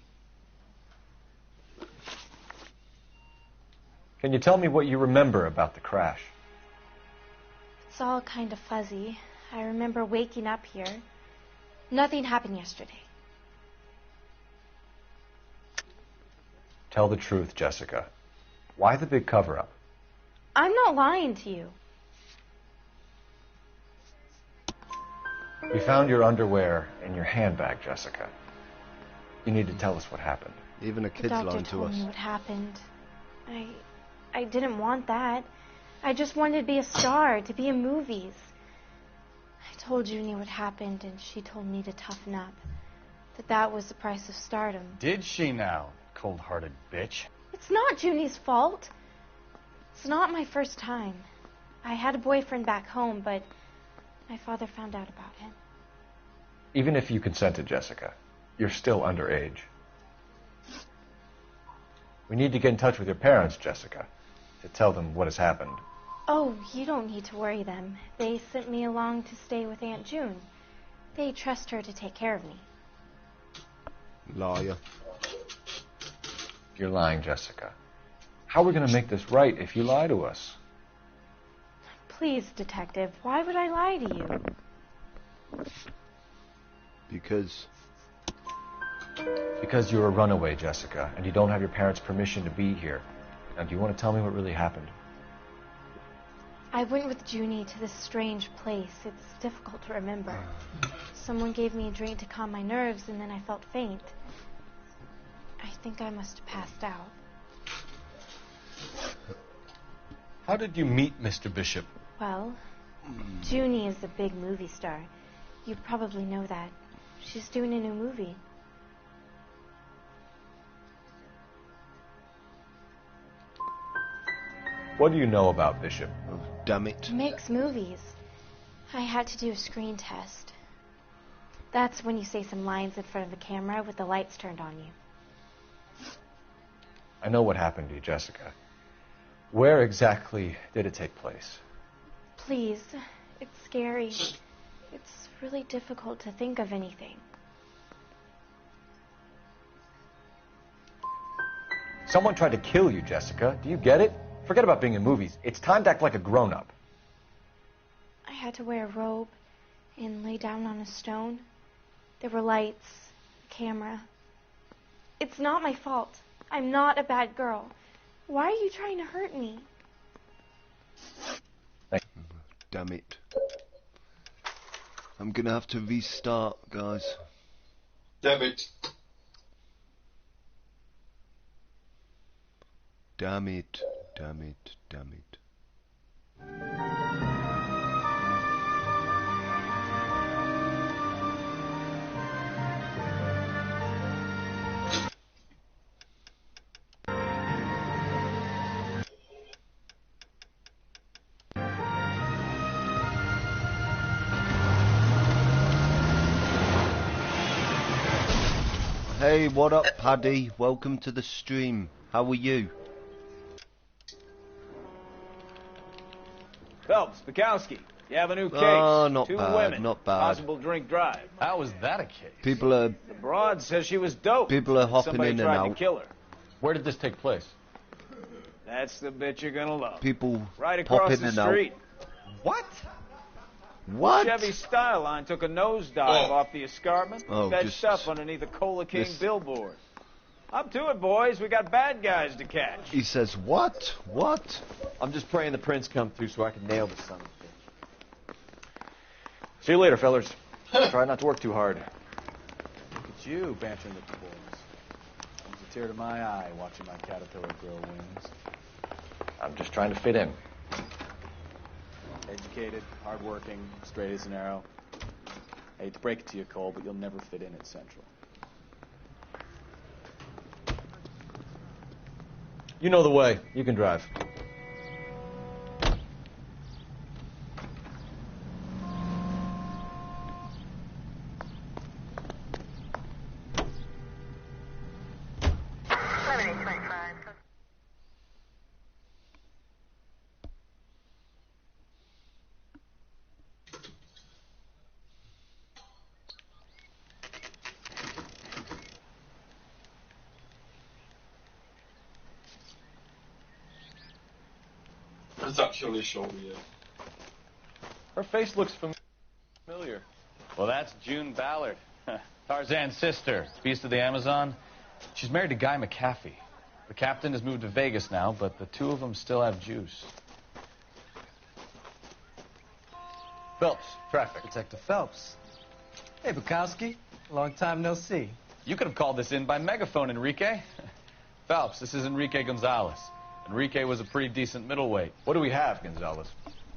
Can you tell me what you remember about the crash? It's all kind of fuzzy. I remember waking up here. Nothing happened yesterday. Tell the truth, Jessica. Why the big cover-up? I'm not lying to you. We found your underwear in your handbag, Jessica. You need to tell us what happened. Even a kid's lying to us. The doctor told me what happened. I didn't want that. I just wanted to be a star, to be in movies. I told Junie what happened, and she told me to toughen up. That was the price of stardom. Did she now, cold-hearted bitch? It's not Junie's fault. It's not my first time. I had a boyfriend back home, but my father found out about him. Even if you consented, Jessica, you're still underage. We need to get in touch with your parents, Jessica, to tell them what has happened. Oh, you don't need to worry them. They sent me along to stay with Aunt June. They trust her to take care of me. Liar. You're lying, Jessica. How are we going to make this right if you lie to us? Please, Detective, why would I lie to you? Because you're a runaway, Jessica, and you don't have your parents' permission to be here. Now, do you want to tell me what really happened? I went with Junie to this strange place. It's difficult to remember. Someone gave me a drink to calm my nerves, and then I felt faint. I think I must have passed out. How did you meet Mr. Bishop? Well, Junie is a big movie star. You probably know that. She's doing a new movie. What do you know about Bishop? Oh, damn it. He makes movies. I had to do a screen test. That's when you say some lines in front of the camera with the lights turned on you. I know what happened to you, Jessica. Where exactly did it take place? Please, it's scary. It's really difficult to think of anything. Someone tried to kill you, Jessica. Do you get it? Forget about being in movies. It's time to act like a grown-up. I had to wear a robe and lay down on a stone. There were lights, a camera. It's not my fault. I'm not a bad girl. Why are you trying to hurt me? Damn it. I'm gonna have to restart, guys. Damn it. Damn it. Damn it. Damn it. Hey, what up, Paddy? Welcome to the stream. How are you? Phelps, Bukowski, you have a new case. Oh, not Two bad, women. not bad. Possible drink drive. How was that a case? People are... The broad says she was dope. People are hopping Somebody in and tried out. to kill her. Where did this take place? That's the bit you're gonna love. People Right pop across in the and out. street. What? What? Chevy Styline took a nosedive off the escarpment, Oh, fetched up underneath a Cola King billboard. Up to it, boys. We got bad guys to catch. He says, what? What? I'm just praying the prints come through so I can nail this son of a bitch. See you later, fellers. Try not to work too hard. Look at you bantering with the boys. Comes a tear to my eye watching my caterpillar grow wings. I'm just trying to fit in. Educated, hardworking, straight as an arrow. I hate to break it to you, Cole, but you'll never fit in at Central. You know the way. You can drive. It's actually shoulder, yeah. Her face looks familiar. Well, that's June Ballard, Tarzan's sister, beast of the Amazon. She's married to Guy McAfee. The captain has moved to Vegas now, but the two of them still have juice. Phelps, traffic. Detective Phelps. Hey, Bukowski. Long time no see. You could have called this in by megaphone, Enrique. Phelps, this is Enrique Gonzalez. Enrique was a pretty decent middleweight. What do we have, Gonzalez?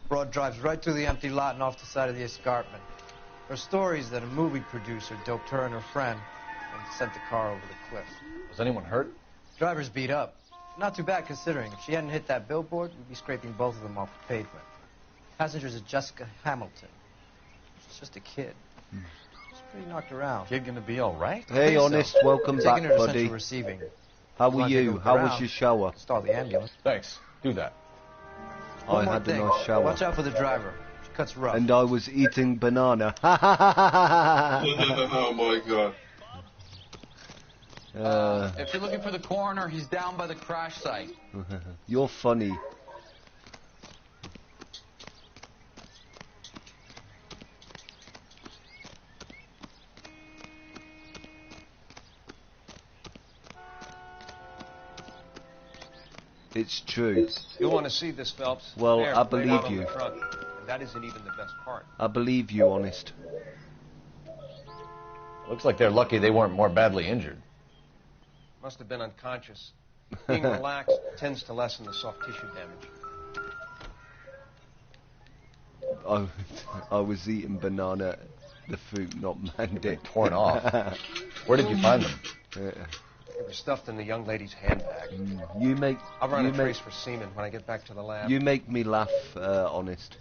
Broad drives right through the empty lot and off the side of the escarpment. Her story is that a movie producer doped her and her friend and sent the car over the cliff. Was anyone hurt? Driver's beat up. Not too bad considering. If she hadn't hit that billboard, we'd be scraping both of them off the pavement. Passengers are Jessica Hamilton. She's just a kid. She's pretty knocked around. Kid gonna be all right? Hey, Honest, welcome back, Taking her to buddy. Central Receiving. How were you? How was your shower? Start the ambulance. Thanks. Do that. I had a nice shower. Watch out for the driver. She cuts rough. And I was eating banana. Oh my god. If you're looking for the coroner, he's down by the crash site. You're funny. It's true. You'll want to see this, Phelps. Well, There, I right believe out on you. the front. And that isn't even the best part. I believe you, Honest. Looks like they're lucky they weren't more badly injured. Must have been unconscious. Being relaxed tends to lessen the soft tissue damage. I was eating banana, the fruit, not Mandy. Torn off. Where did you find them? They were stuffed in the young lady's handbag. You make. I'll run you a make, trace for semen when I get back to the lab. You make me laugh, Honest.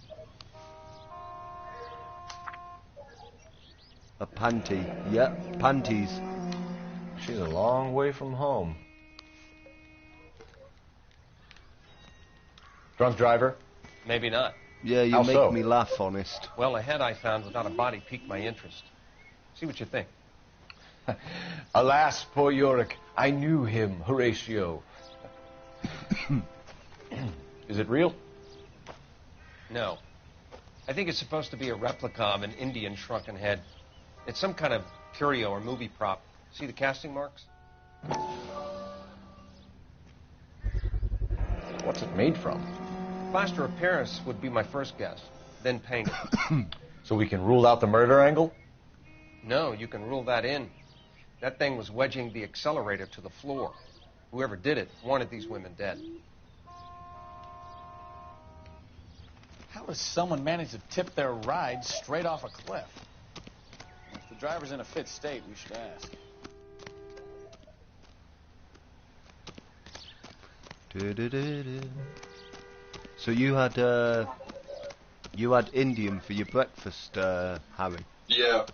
A panty. Yep, panties. She's a long way from home. Drunk driver? Maybe not. Yeah, you How make so? me laugh, Honest. Well, the head I found without a body piqued my interest. See what you think. Alas, poor Yorick. I knew him, Horatio. Is it real? No. I think it's supposed to be a replica of an Indian shrunken head. It's some kind of curio or movie prop. See the casting marks? What's it made from? Plaster of Paris would be my first guess. Then painted. So we can rule out the murder angle? No, you can rule that in. That thing was wedging the accelerator to the floor. Whoever did it wanted these women dead. How does someone manage to tip their ride straight off a cliff? If the driver's in a fit state, we should ask. So you had Indian for your breakfast, Harry? Yeah.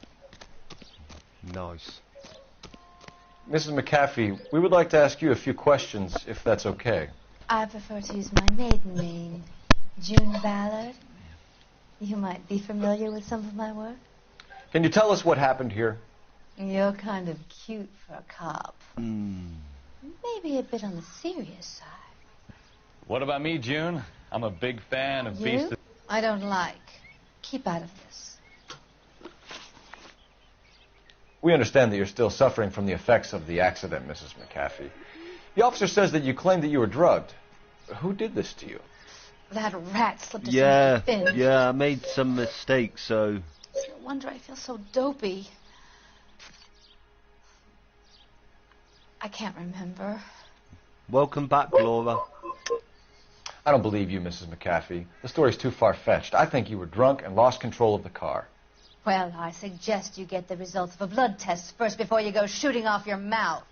Nice. Mrs. McAfee, we would like to ask you a few questions, if that's okay. I prefer to use my maiden name, June Ballard. You might be familiar with some of my work. Can you tell us what happened here? You're kind of cute for a cop. Mm. Maybe a bit on the serious side. What about me, June? I'm a big fan of Beast of... I don't like. Keep out of this. We understand that you're still suffering from the effects of the accident, Mrs. McAfee. The officer says that you claimed that you were drugged. Who did this to you? That rat slipped us into the bin. Yeah, I made some mistakes, so... It's no wonder I feel so dopey. I can't remember. Welcome back, Laura. I don't believe you, Mrs. McAfee. The story's too far-fetched. I think you were drunk and lost control of the car. Well, I suggest you get the results of a blood test first before you go shooting off your mouth.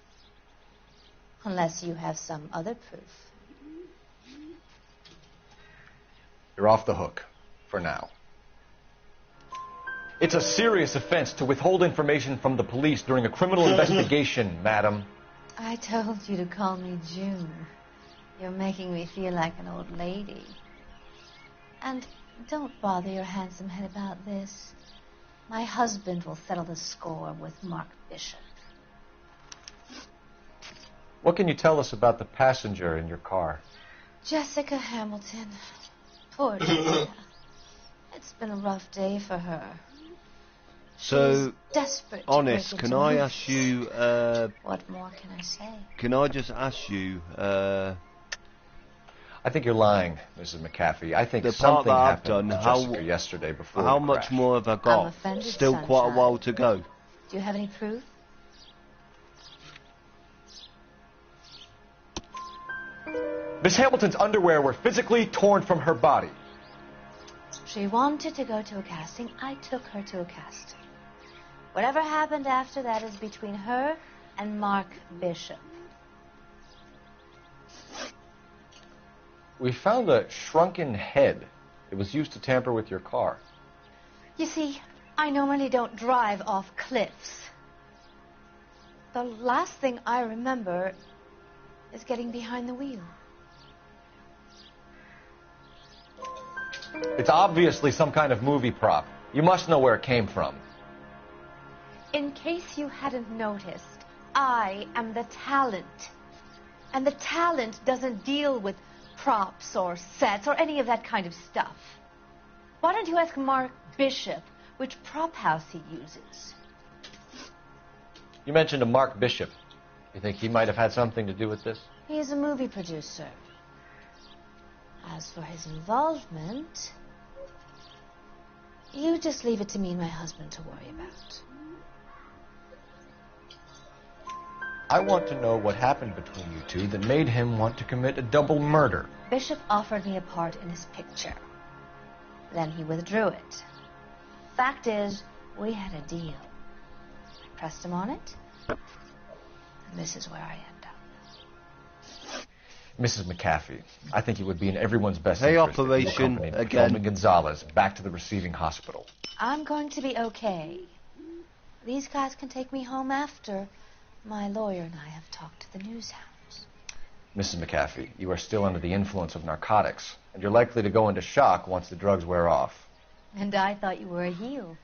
Unless you have some other proof. You're off the hook. For now. It's a serious offense to withhold information from the police during a criminal investigation, madam. I told you to call me June. You're making me feel like an old lady. And don't bother your handsome head about this. My husband will settle the score with Mark Bishop. What can you tell us about the passenger in your car? Jessica Hamilton. Poor Jessica. It's been a rough day for her. So, she's desperate honest, to can I ask you... what more can I say? Can I just ask you... I think you're lying, Mrs. McAfee. I think the something part that I've happened done, to Jessica yesterday before how the much crash. more have I got? I'm offended, Still quite a Sunshine. while to go. Do you have any proof? Miss Hamilton's underwear were physically torn from her body. She wanted to go to a casting. I took her to a casting. Whatever happened after that is between her and Mark Bishop. We found a shrunken head. It was used to tamper with your car. You see, I normally don't drive off cliffs. The last thing I remember is getting behind the wheel. It's obviously some kind of movie prop. You must know where it came from. In case you hadn't noticed, I am the talent. And the talent doesn't deal with props or sets or any of that kind of stuff. Why don't you ask Mark Bishop which prop house he uses? You mentioned a Mark Bishop. You think he might have had something to do with this? He is a movie producer. As for his involvement, you just leave it to me and my husband to worry about. I want to know what happened between you two that made him want to commit a double murder. Bishop offered me a part in his picture. Then he withdrew it. Fact is, we had a deal. I pressed him on it, and this is where I end up. Mrs. McAfee, I think it would be in everyone's best Hey, interest operation if you accompanied again. Patrolman Gonzalez back to the receiving hospital. I'm going to be okay. These guys can take me home after my lawyer and I have talked to the news hounds. Mrs. McAfee, you are still under the influence of narcotics, and you're likely to go into shock once the drugs wear off. And I thought you were a heel.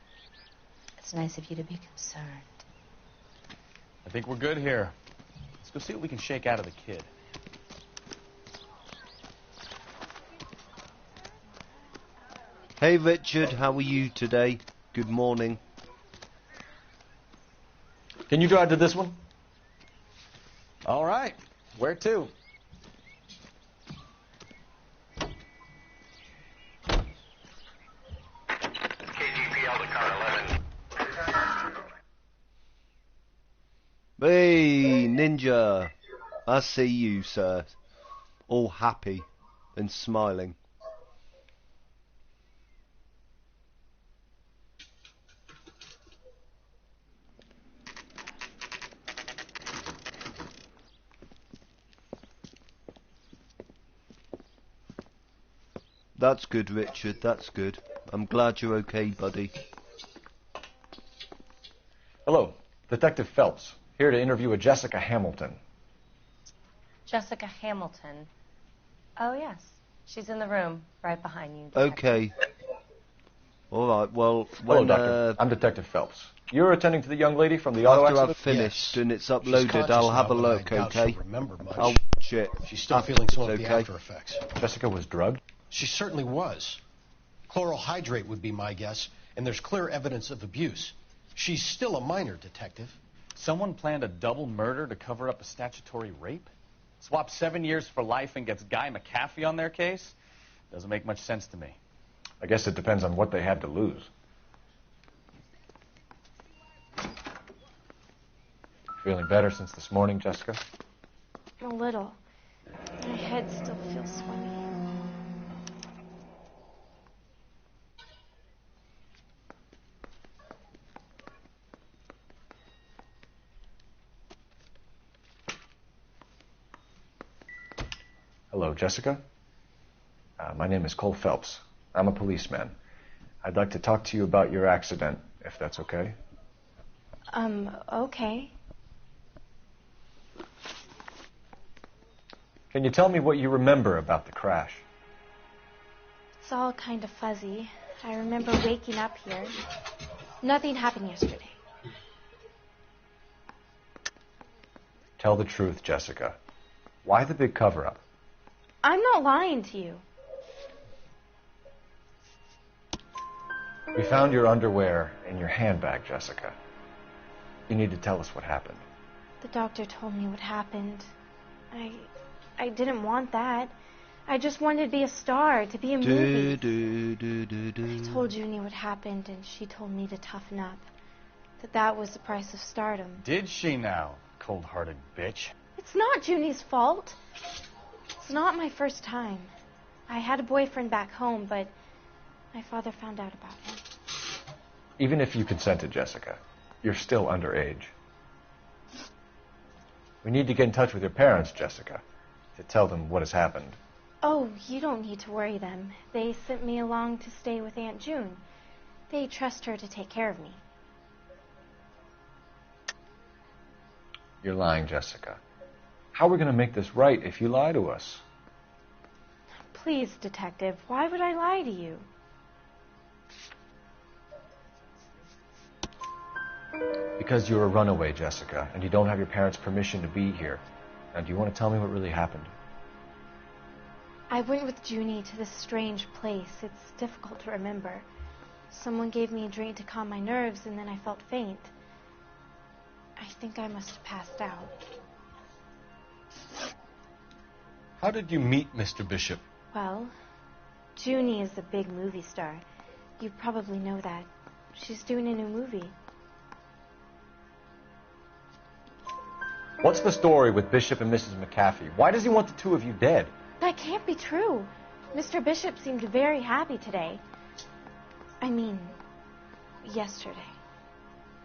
It's nice of you to be concerned. I think we're good here. Let's go see what we can shake out of the kid. Hey Richard, how are you today? Good morning. Can you drive to this one? All right. Where to? KGPL to car 11. Hey, Ninja. I see you, sir. All happy and smiling. That's good, Richard. That's good. I'm glad you're okay, buddy. Hello, Detective Phelps, here to interview a Jessica Hamilton. Jessica Hamilton. Oh, yes. She's in the room right behind you. Okay. All right. Well, Hello, when Doctor. I'm Detective Phelps. You're attending to the young lady from the auto After accident? I've finished and it's She's uploaded, conscious I'll have a now, but I look, doubt okay? she'll remember much. I'll watch it. She's still after feeling some of it's the okay. after effects. Jessica was drugged? She certainly was. Chloral hydrate would be my guess, and there's clear evidence of abuse. She's still a minor, Detective. Someone planned a double murder to cover up a statutory rape? Swap 7 years for life and gets Guy McAfee on their case? Doesn't make much sense to me. I guess it depends on what they had to lose. Feeling better since this morning, Jessica? A little. My head still feels swimmy. Hello, Jessica. My name is Cole Phelps. I'm a policeman. I'd like to talk to you about your accident, if that's okay. Okay. Can you tell me what you remember about the crash? It's all kind of fuzzy. I remember waking up here. Nothing happened yesterday. Tell the truth, Jessica. Why the big cover-up? I'm not lying to you. We found your underwear in your handbag, Jessica. You need to tell us what happened. The doctor told me what happened. I didn't want that. I just wanted to be a star, to be in movies. I told Junie what happened, and she told me to toughen up. That was the price of stardom. Did she now, cold-hearted bitch? It's not Junie's fault. It's not my first time. I had a boyfriend back home, but my father found out about him. Even if you consented, Jessica, you're still underage. We need to get in touch with your parents, Jessica, to tell them what has happened. Oh, you don't need to worry them. They sent me along to stay with Aunt June. They trust her to take care of me. You're lying, Jessica. How are we going to make this right if you lie to us? Please, Detective, why would I lie to you? Because you're a runaway, Jessica, and you don't have your parents' permission to be here. Now, do you want to tell me what really happened? I went with Junie to this strange place. It's difficult to remember. Someone gave me a drink to calm my nerves, and then I felt faint. I think I must have passed out. How did you meet Mr. Bishop? Well, Junie is a big movie star. You probably know that. She's doing a new movie. What's the story with Bishop and Mrs. McAfee? Why does he want the two of you dead? That can't be true. Mr. Bishop seemed very happy today. I mean, yesterday.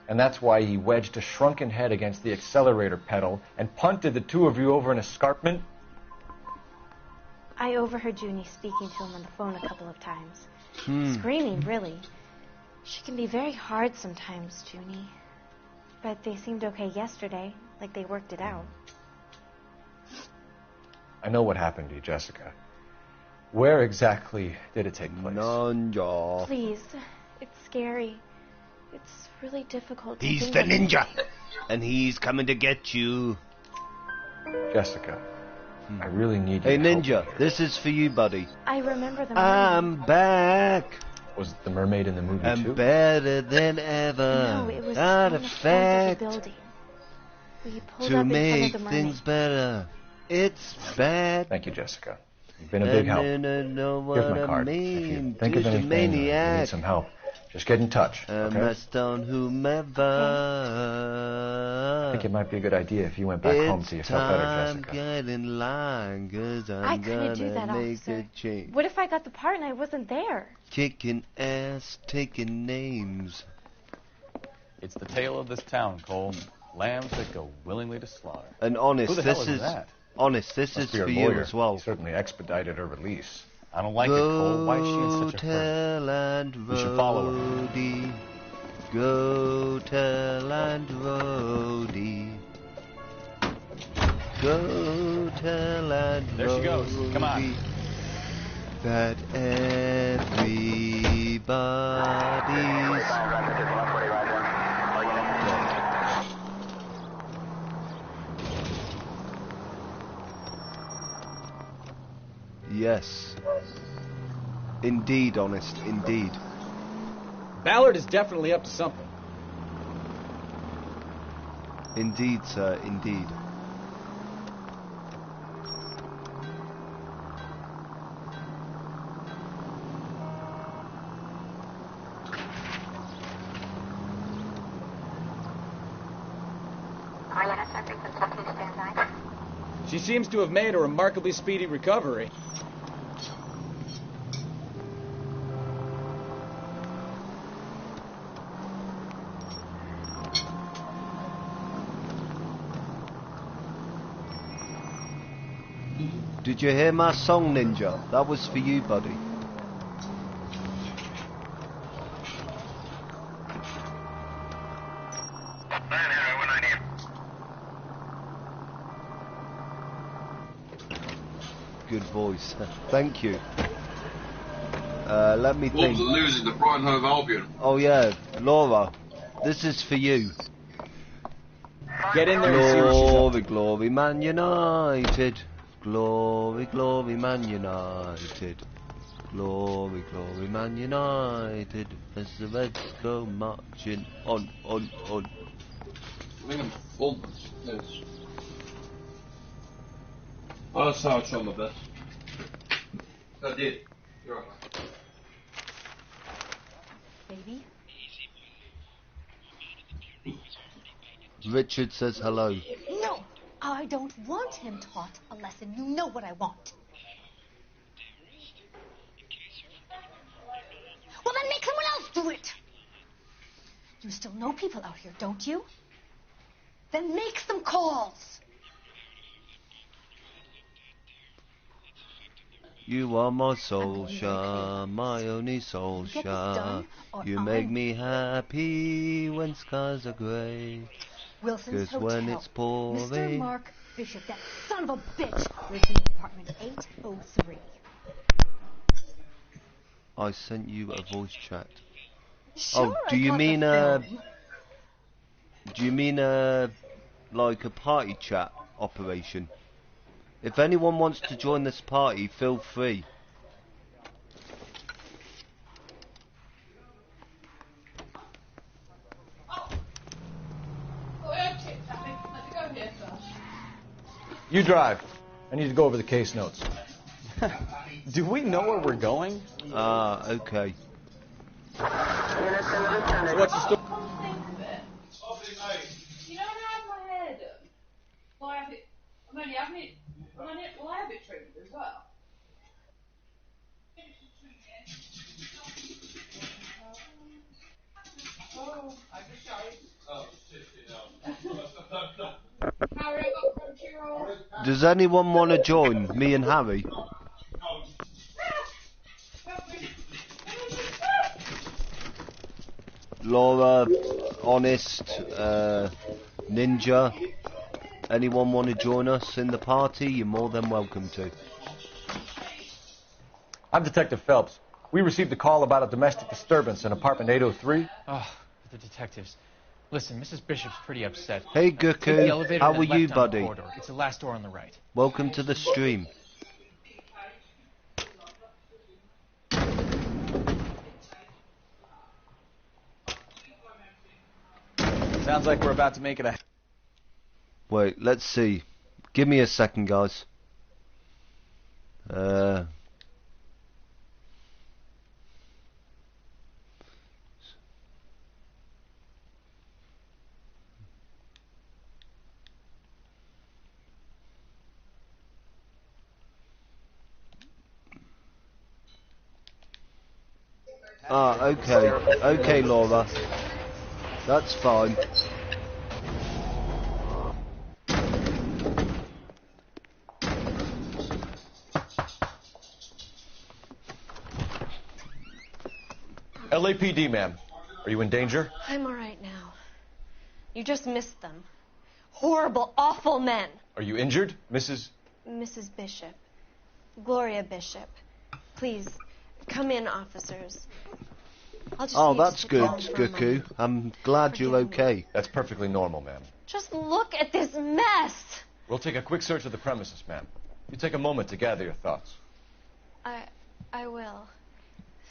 And that's why he wedged a shrunken head against the accelerator pedal and punted the two of you over an escarpment? I overheard Junie speaking to him on the phone a couple of times. Screaming, really. She can be very hard sometimes, Junie. But they seemed okay yesterday, like they worked it out. I know what happened to you, Jessica. Where exactly did it take place? Ninja. Please, it's scary. It's really difficult to He's think the of. ninja, and he's coming to get you. Jessica, I really need you Hey, to help Ninja, me here. this is for you, buddy. I remember the I'm back. Was the mermaid in the movie I'm too? better than ever. No, it was Not on a the front of the fact. building. We pulled To up in front make of the things better, it's bad. Thank you, Jessica. You've been a big help. Here's my card. If you think of anything or you need some help, just get in touch, okay? Messed on whomever. I think it might be a good idea if you went back home to yourself better, Jessica. Get in line, 'cause I I'm couldn't do gonna that, make officer. a change. What if I got the part and I wasn't there? Kicking ass, taking names. It's the tale of this town, Cole. Lambs that go willingly to slaughter. And honest, Who the hell this is is that? honest. This Must is be for her you lawyer. as well. He certainly expedited her release. I don't like it, Cole. Why is she in such a hurry? Tell and You should follow her. Rhodey. Go tell and Rhodey. Go tell and There she goes. Come on. Rhodey that everybody's Yes. Indeed, honest, indeed. Ballard is definitely up to something. Indeed, sir, indeed. She seems to have made a remarkably speedy recovery. Did you hear my song, Ninja? That was for you, buddy. Good voice. Thank you. Let me think. Wolves are losing to Brighton Hove Albion. Oh yeah, Laura, this is for you. Get in there and see what she's up to. Glory, glory, Man United. Glory, glory, Man United. Glory, glory, Man United. As the Reds go marching on. I think I'm full. Yes. That's how I try my best. I did. You're right. Baby? Richard says hello. No, I don't want him taught a lesson. You know what I want. Well, then make someone else do it. You still know people out here, don't you? Then make some calls. You are my soul-share, my only soul-share. You make me happy when skies are grey. Wilson's Hotel. When it's pouring. Mr. Mark Bishop, that son of a bitch, lives in apartment 803. I sent you a voice chat. Sure, do you I mean caught the film. do you mean like a party chat operation? If anyone wants to join this party, feel free. You drive. I need to go over the case notes. Do we know where we're going? Okay. So what's the story? You don't have my hair done. Well, I have it. I'm only having it. Well, I have it trimmed as well. Oh, I just showed. Oh, Harry, I got Crunchyroll. Does anyone want to join me and Harry? Laura, Honest, Ninja. Anyone want to join us in the party? You're more than welcome to. I'm Detective Phelps. We received a call about a domestic disturbance in apartment 803. Oh, the detectives. Listen, Mrs. Bishop's pretty upset. Hey, Take the Goku. elevator How and are left you, down the buddy? corridor. It's the last door on the right. Welcome to the stream. Sounds like we're about to make it a... Wait, let's see. Give me a second, guys. Okay. Okay, Laura. That's fine. LAPD, ma'am. Are you in danger? I'm all right now. You just missed them. Horrible, awful men. Are you injured, Mrs. Mrs. Bishop. Gloria Bishop. Please, come in, officers. I'll just need That's to good, sit down for a Goku. moment. I'm glad you're okay. That's perfectly normal, ma'am. Just look at this mess. We'll take a quick search of the premises, ma'am. You take a moment to gather your thoughts. I will.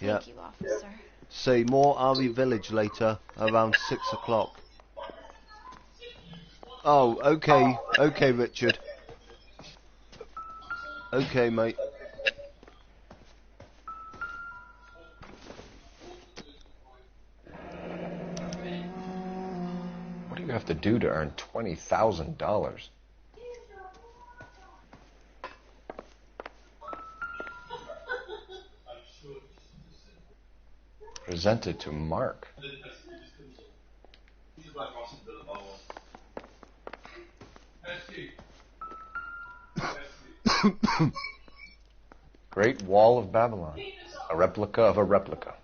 Yeah. Thank you, officer. Say more RE Village later, around 6 o'clock. Oh, okay. Okay, Richard. Okay, mate. What do you have to do to earn $20,000? Presented to Mark. Great Wall of Babylon. A replica of a replica.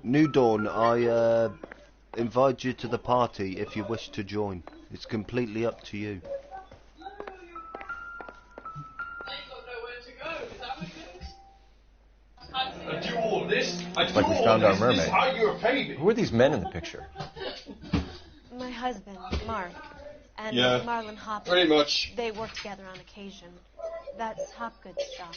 New Dawn, I invite you to the party if you wish to join. It's completely up to you. Do all this. Looks like we found our mermaid. Who are these men in the picture? My husband, Mark, and Yeah, Marlon Hopkins. pretty much. They work together on occasion. That's Hopgood's shop.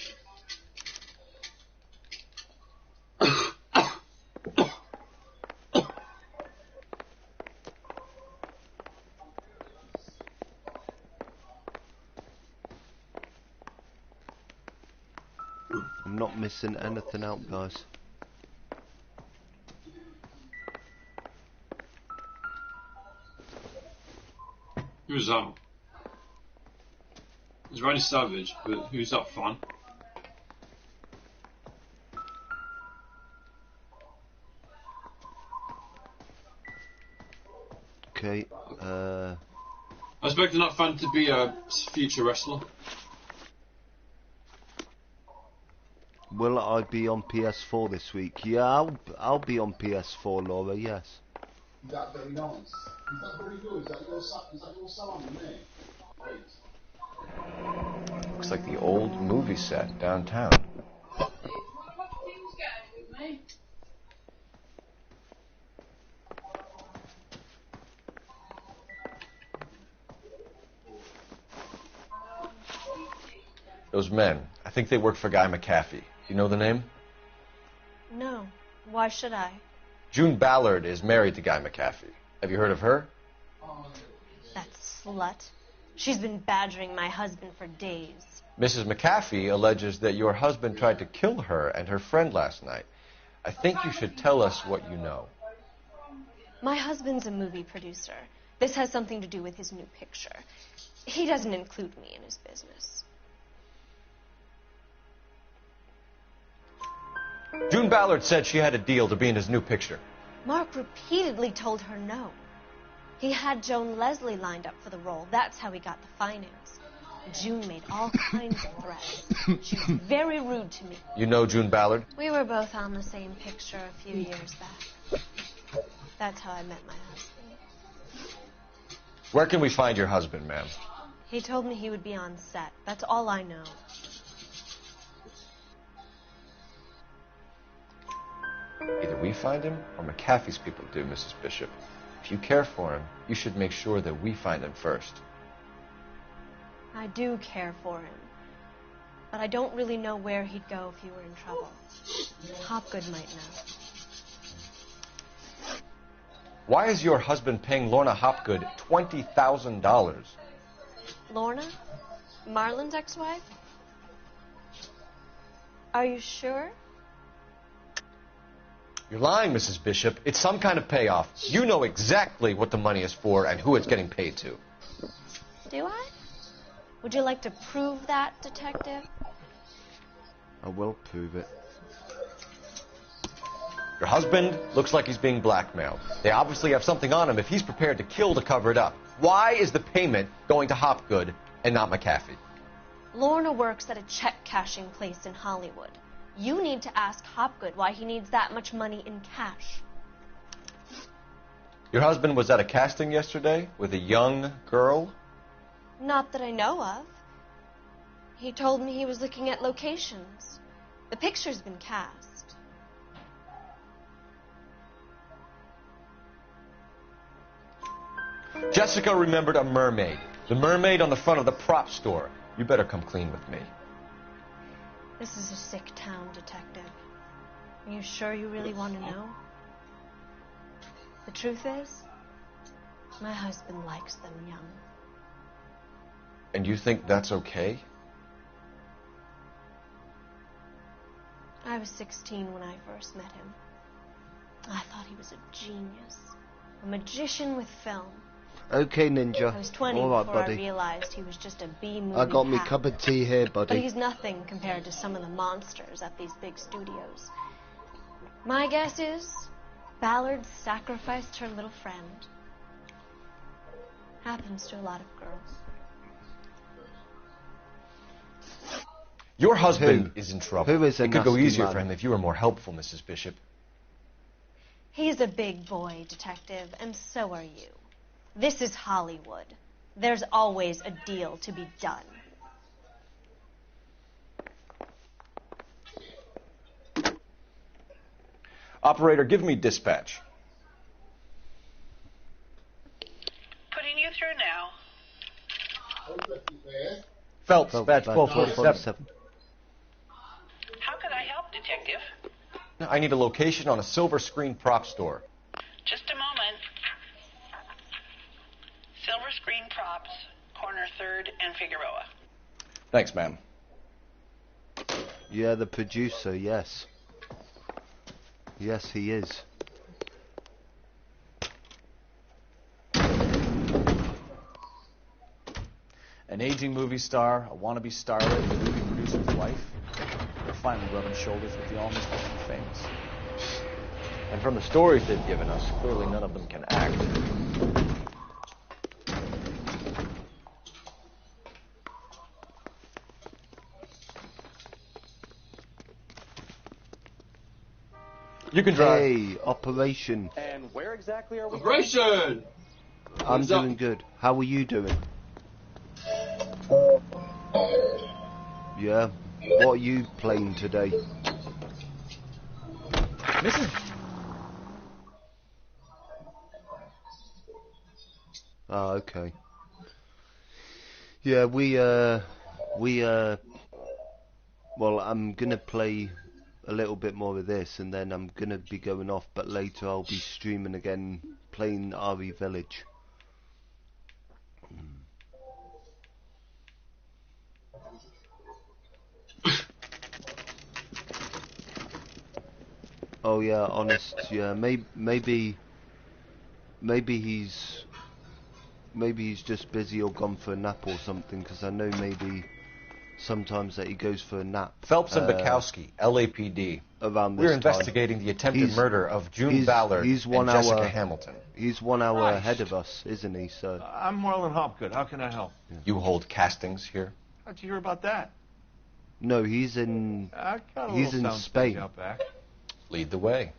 I'm not missing anything out, guys. Who's that? It's Randy Savage, but who's that fan? Okay, I was expecting that fan to be a future wrestler. will I be on PS4 this week? Yeah, I'll be on PS4, Laura, yes. Is that very nice? Is that very good? Is that your son, mate? Great. Looks like the old movie set downtown. Those men, I think they work for Guy McAfee. You know the name? No. Why should I? June Ballard is married to Guy McAfee. Have you heard of her? That slut. She's been badgering my husband for days. Mrs. McAfee alleges that your husband tried to kill her and her friend last night. I think you should tell us what you know. My husband's a movie producer. This has something to do with his new picture. He doesn't include me in his business. June Ballard said she had a deal to be in his new picture. Mark repeatedly told her no. He had Joan Leslie lined up for the role. That's how he got the finance. June made all kinds of threats. She was very rude to me. You know June Ballard? We were both on the same picture a few years back. That's how I met my husband. Where can we find your husband, ma'am? He told me he would be on set. That's all I know. Either we find him or McAfee's people do, Mrs. Bishop. If you care for him, you should make sure that we find him first. I do care for him. But I don't really know where he'd go if he were in trouble. Hopgood might know. Why is your husband paying Lorna Hopgood $20,000? Lorna? Marlon's ex-wife? Are you sure? You're lying, Mrs. Bishop. It's some kind of payoff. You know exactly what the money is for and who it's getting paid to. Do I? Would you like to prove that, Detective? I will prove it. Your husband looks like he's being blackmailed. They obviously have something on him if he's prepared to kill to cover it up. Why is the payment going to Hopgood and not McAfee? Lorna works at a check-cashing place in Hollywood. You need to ask Hopgood why he needs that much money in cash. Your husband was at a casting yesterday with a young girl? Not that I know of. He told me he was looking at locations. The picture's been cast. Jessica remembered a mermaid. The mermaid on the front of the prop store. You better come clean with me. This is a sick town, Detective. Are you sure you really want to know? The truth is, my husband likes them young. And you think that's okay? I was 16 when I first met him. I thought he was a genius. A magician with film. Okay, Ninja. I was 20 All right, before buddy. I realized he was just a B-movie I got me hack. cup of tea here, But buddy. he's nothing compared to some of the monsters at these big studios. My guess is Ballard sacrificed her little friend. Happens to a lot of girls. Your husband is in trouble. Who is a It could go nasty easier man? for him if you were more helpful, Mrs. Bishop. He's a big boy, Detective, and so are you. This is Hollywood. There's always a deal to be done. Operator, give me dispatch. Putting you through now. Phelps, batch 1247. How can I help, Detective? I need a location on a silver screen prop store. Just a moment. Silver Screen Props, corner 3rd and Figueroa. Thanks, ma'am. Yeah, the producer, yes. Yes, he is. An aging movie star, a wannabe starlet, and a movie producer's wife. They're finally rubbing shoulders with the almost famous. And from the stories they've given us, clearly none of them can act. You can drive. Hey, Operation. And where exactly are we? Operation! I'm doing good. How are you doing? Yeah. What are you playing today? Mrs. Oh, okay. Yeah, well, I'm gonna play a little bit more of this, and then I'm gonna be going off, but later I'll be streaming again, playing RE Village. Oh yeah, honest, yeah, maybe he's just busy or gone for a nap or something, because I know maybe sometimes that he goes for a nap. Phelps and Bukowski, LAPD. Around this We're time. investigating the attempted murder of June Ballard and Jessica Hamilton. He's 1 hour ahead of us, isn't he? So I'm Marlon Hopgood. How can I help? Yeah. You hold castings here? How'd you hear about that? No, he's in. I got a he's little in sound Spain. stage out back. Lead the way.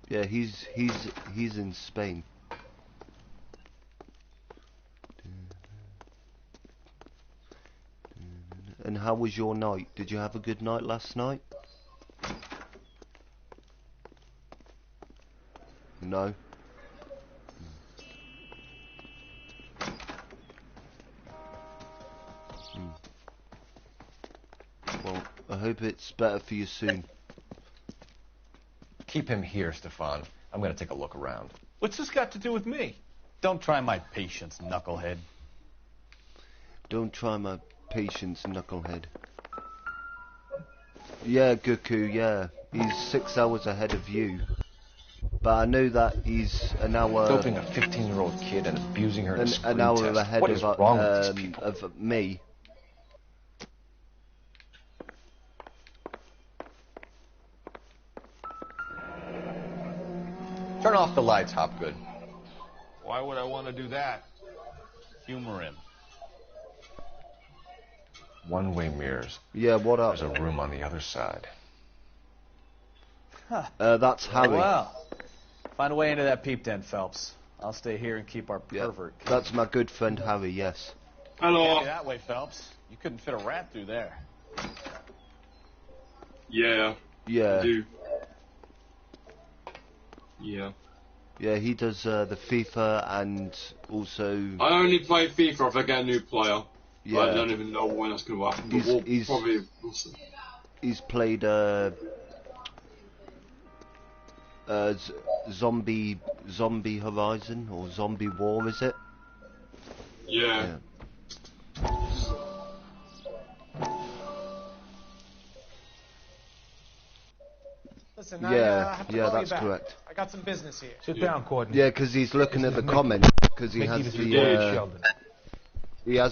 Yeah, he's in Spain. And how was your night? Did you have a good night last night? No. Well, I hope it's better for you soon. Keep him here, Stefan. I'm going to take a look around. What's this got to do with me? Don't try my patience, knucklehead. Don't try my patience, knucklehead. Yeah, Goku, yeah. He's 6 hours ahead of you. But I know that he's an hour... Doping a 15-year-old kid and abusing her in a screen an hour test. ahead What is wrong with these people? of me. Turn off the lights, Hopgood. Why would I want to do that? Humor him. One-way mirrors. Yeah, what up? There's a room on the other side. That's Harry. Well, find a way into that peep tent, Phelps. I'll stay here and keep our pervert. That's my good friend Harry, yes. Hello. That way, Phelps. You couldn't fit a rat through there. Yeah. Yeah. I do. Yeah. Yeah, he does the FIFA and also... I only play FIFA if I get a new player. Yeah. I don't even know when that's going to happen, but we'll see. He's played Zombie Horizon or Zombie War, is it? Yeah. Listen, I have to call you that's back. correct. I got some business here. Sit down, Courtney. Yeah, because he's looking at the comments because he has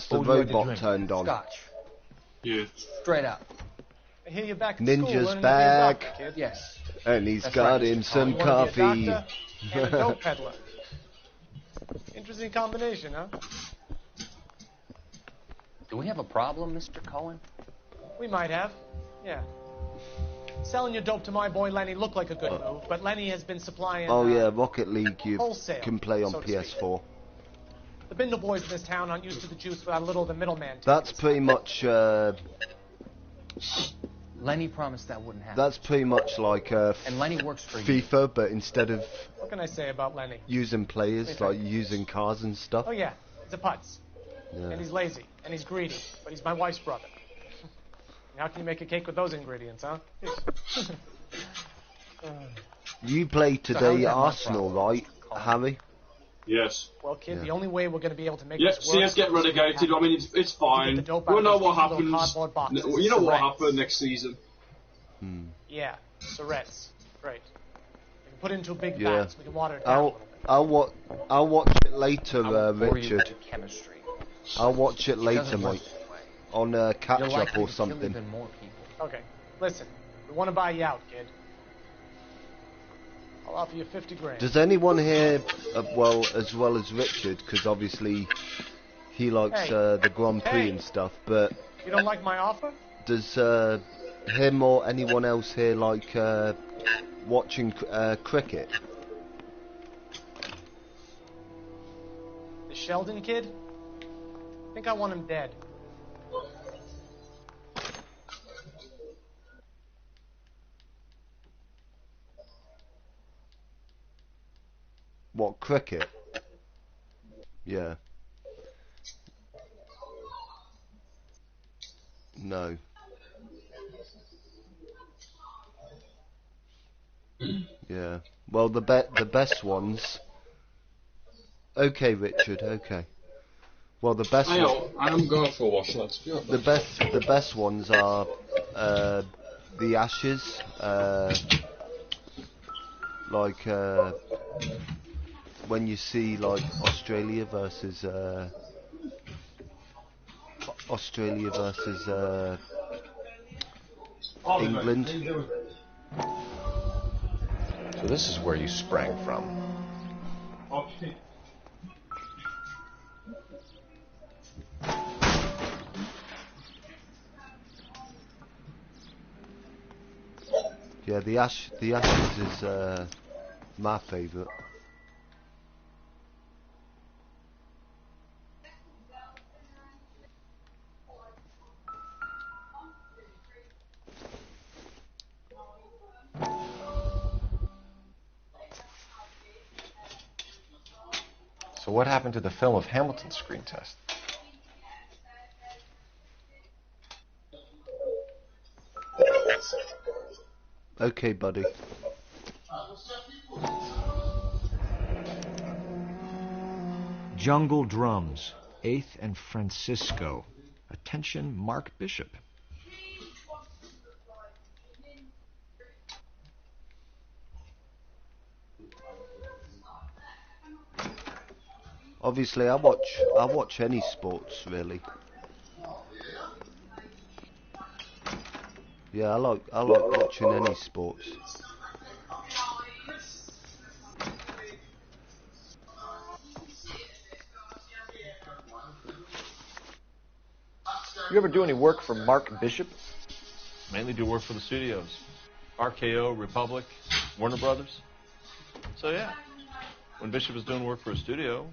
the robot turned on. Scotch. Yeah. Straight up. I hear you're back at Ninja's school learning back. to be a doctor, kid. Yes. And he's That's got right, him Mr. some You wanna be a coffee. doctor and a dope peddler. Interesting combination, huh? Do we have a problem, Mr. Cohen? We might have. Yeah. Selling your dope to my boy Lenny looked like a good move, but Lenny has been supplying. Oh yeah, Rocket League you wholesale, can play on so to PS4. The Bindle boys in this town aren't used to the juice without a little of the middleman. That's pretty much. Lenny promised that wouldn't happen. That's pretty much like and Lenny works for FIFA, but instead of What can I say about Lenny? using players, like using cars and stuff. Oh yeah, he's a putz. Yeah. And he's lazy. And he's greedy. But he's my wife's brother. How can you make a cake with those ingredients, huh? You play today Arsenal, right, Harry? Yes. Well, kid, the only way we're going to be able to make Yeah, this work... CS get relegated. I mean, it's fine. We'll know what happens. You know what happened next season. Yeah, Surrettes. Great. We can put it into a big vat so we can water it down a little bit. I'll watch it later, Richard. I'll watch it later, mate. On catch up or something. Okay, listen. We want to buy you out, kid. I'll offer you 50 grand. Does anyone here, as well as Richard, because obviously he likes the Grand Prix and stuff, but You don't like my offer? does him or anyone else here like watching cricket? The Sheldon kid? I think I want him dead. What, cricket? Yeah. No. Yeah. Well, the best ones. Okay, Richard. Okay. Well, the best. I'm going for a wash, lads. The best ones are the Ashes. Like when you see like Australia versus England. So this is where you sprang from. Yeah, the Ashes is my favourite. So what happened to the film of Hamilton's screen test? Okay, buddy. Jungle Drums, 8th and Francisco. Attention, Mark Bishop. Obviously, I watch any sports really. Yeah, I like watching any sports. You ever do any work for Mark Bishop? Mainly do work for the studios. RKO, Republic, Warner Brothers. So yeah, when Bishop was doing work for a studio,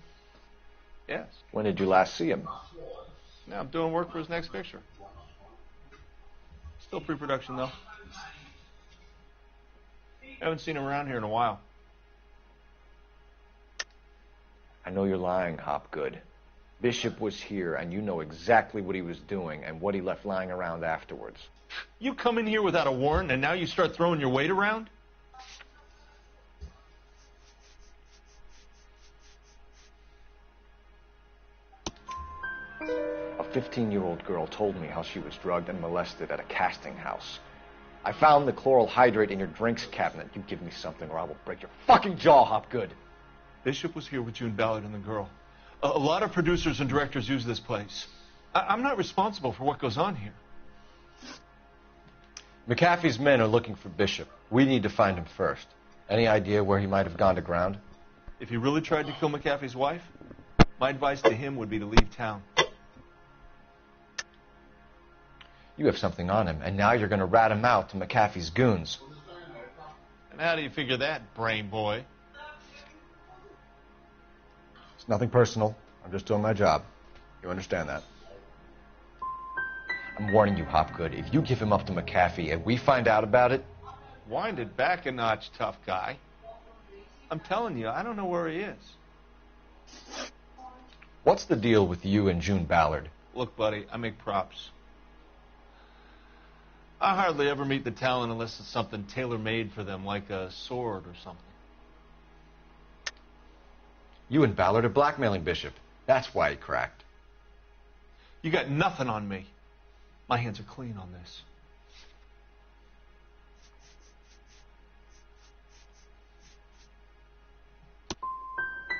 yes. When did you last see him? Now I'm doing work for his next picture. Still pre-production though. Haven't seen him around here in a while. I know you're lying, Hopgood. Bishop was here, and you know exactly what he was doing and what he left lying around afterwards. You come in here without a warrant, and now you start throwing your weight around? A 15-year-old girl told me how she was drugged and molested at a casting house. I found the chloral hydrate in your drinks cabinet. You give me something or I will break your fucking jaw, Hopgood. Bishop was here with June Ballard and the girl. A lot of producers and directors use this place. I'm not responsible for what goes on here. McAfee's men are looking for Bishop. We need to find him first. Any idea where he might have gone to ground? If he really tried to kill McAfee's wife, my advice to him would be to leave town. You have something on him, and now you're going to rat him out to McAfee's goons. And how do you figure that, brain boy? It's nothing personal. I'm just doing my job. You understand that? I'm warning you, Hopgood. If you give him up to McAfee and we find out about it... Wind it back a notch, tough guy. I'm telling you, I don't know where he is. What's the deal with you and June Ballard? Look, buddy, I make props. I hardly ever meet the talent unless it's something tailor-made for them, like a sword or something. You and Ballard are blackmailing Bishop. That's why he cracked. You got nothing on me. My hands are clean on this.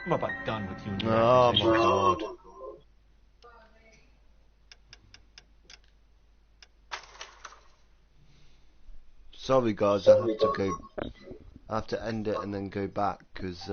I'm about done with you and your Oh, my God. Sorry, guys, I have to end it and then go back, because,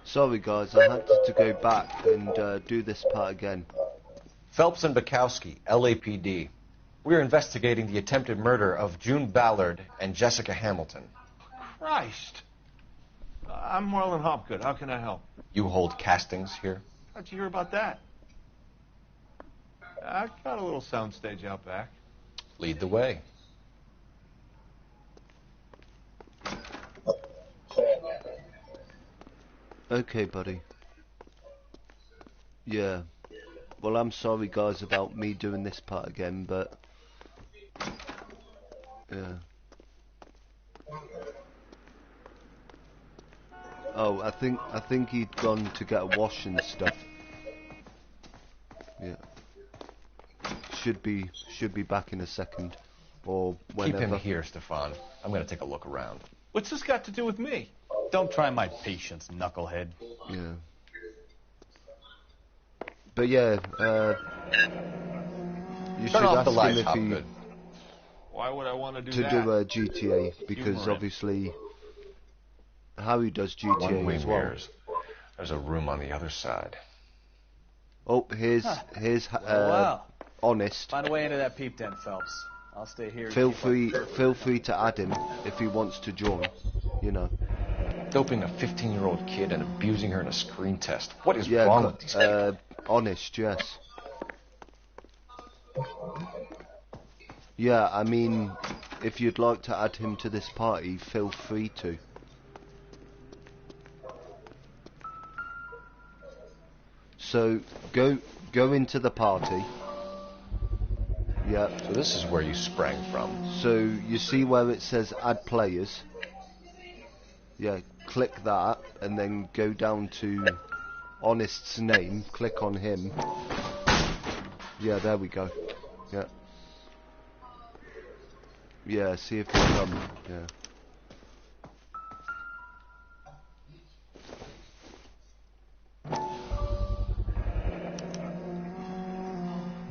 sorry, guys, I had to go back and do this part again. Phelps and Bukowski, LAPD. We're investigating the attempted murder of June Ballard and Jessica Hamilton. Christ! I'm Marlon Hopgood. How can I help? You hold castings here? How'd you hear about that? I got a little soundstage out back. Lead the way. Okay, buddy. Yeah. Well, I'm sorry, guys, about me doing this part again, but... yeah. Oh, I think he'd gone to get a wash and stuff. Yeah. Should be back in a second, or whenever. Keep him here, Stefan. I'm going to take a look around. What's this got to do with me? Don't try my patience, knucklehead. Yeah. But yeah, you should ask him if he... Why would I want to do to that? do a GTA, because obviously Harry does GTA as well. Mirrors. There's a room on the other side. Oh, here's Wow. Honest. Find a way into that peep tent, Phelps. I'll stay here. Feel free to add him if he wants to join. You know. Doping a 15-year-old kid and abusing her in a screen test. What is wrong with these people? Honest, yes. Yeah, I mean, if you'd like to add him to this party, feel free to. So, go into the party. Yeah. So this is where you sprang from. So, you see where it says add players? Yeah, click that, and then go down to Honest's name, click on him. Yeah, there we go. Yeah. Yeah, see if he'll come. Yeah.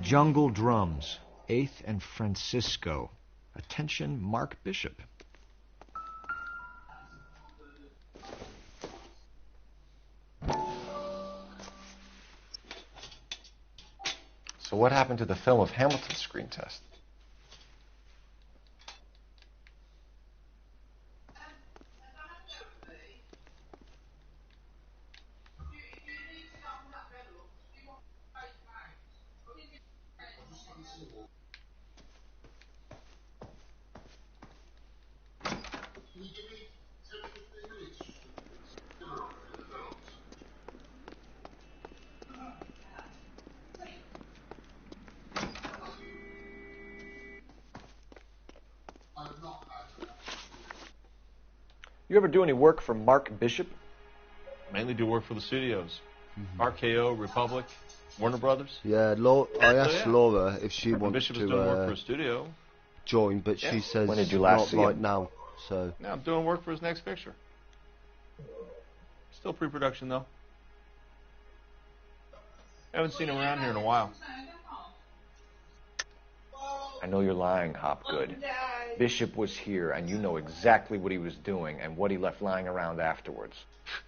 Jungle drums. 8th and Francisco. Attention, Mark Bishop. So what happened to the film of Hamilton's screen test? You ever do any work for Mark Bishop? Mainly do work for the studios. RKO, Republic, Warner Brothers. Yeah, I asked Laura if she wanted Bishop is doing work for a to studio. join, but she says When did you last not see right him? now. So Now I'm doing work for his next picture. Still pre-production though. Haven't seen him around here in a while. I know you're lying, Hopgood. Bishop was here, and you know exactly what he was doing and what he left lying around afterwards.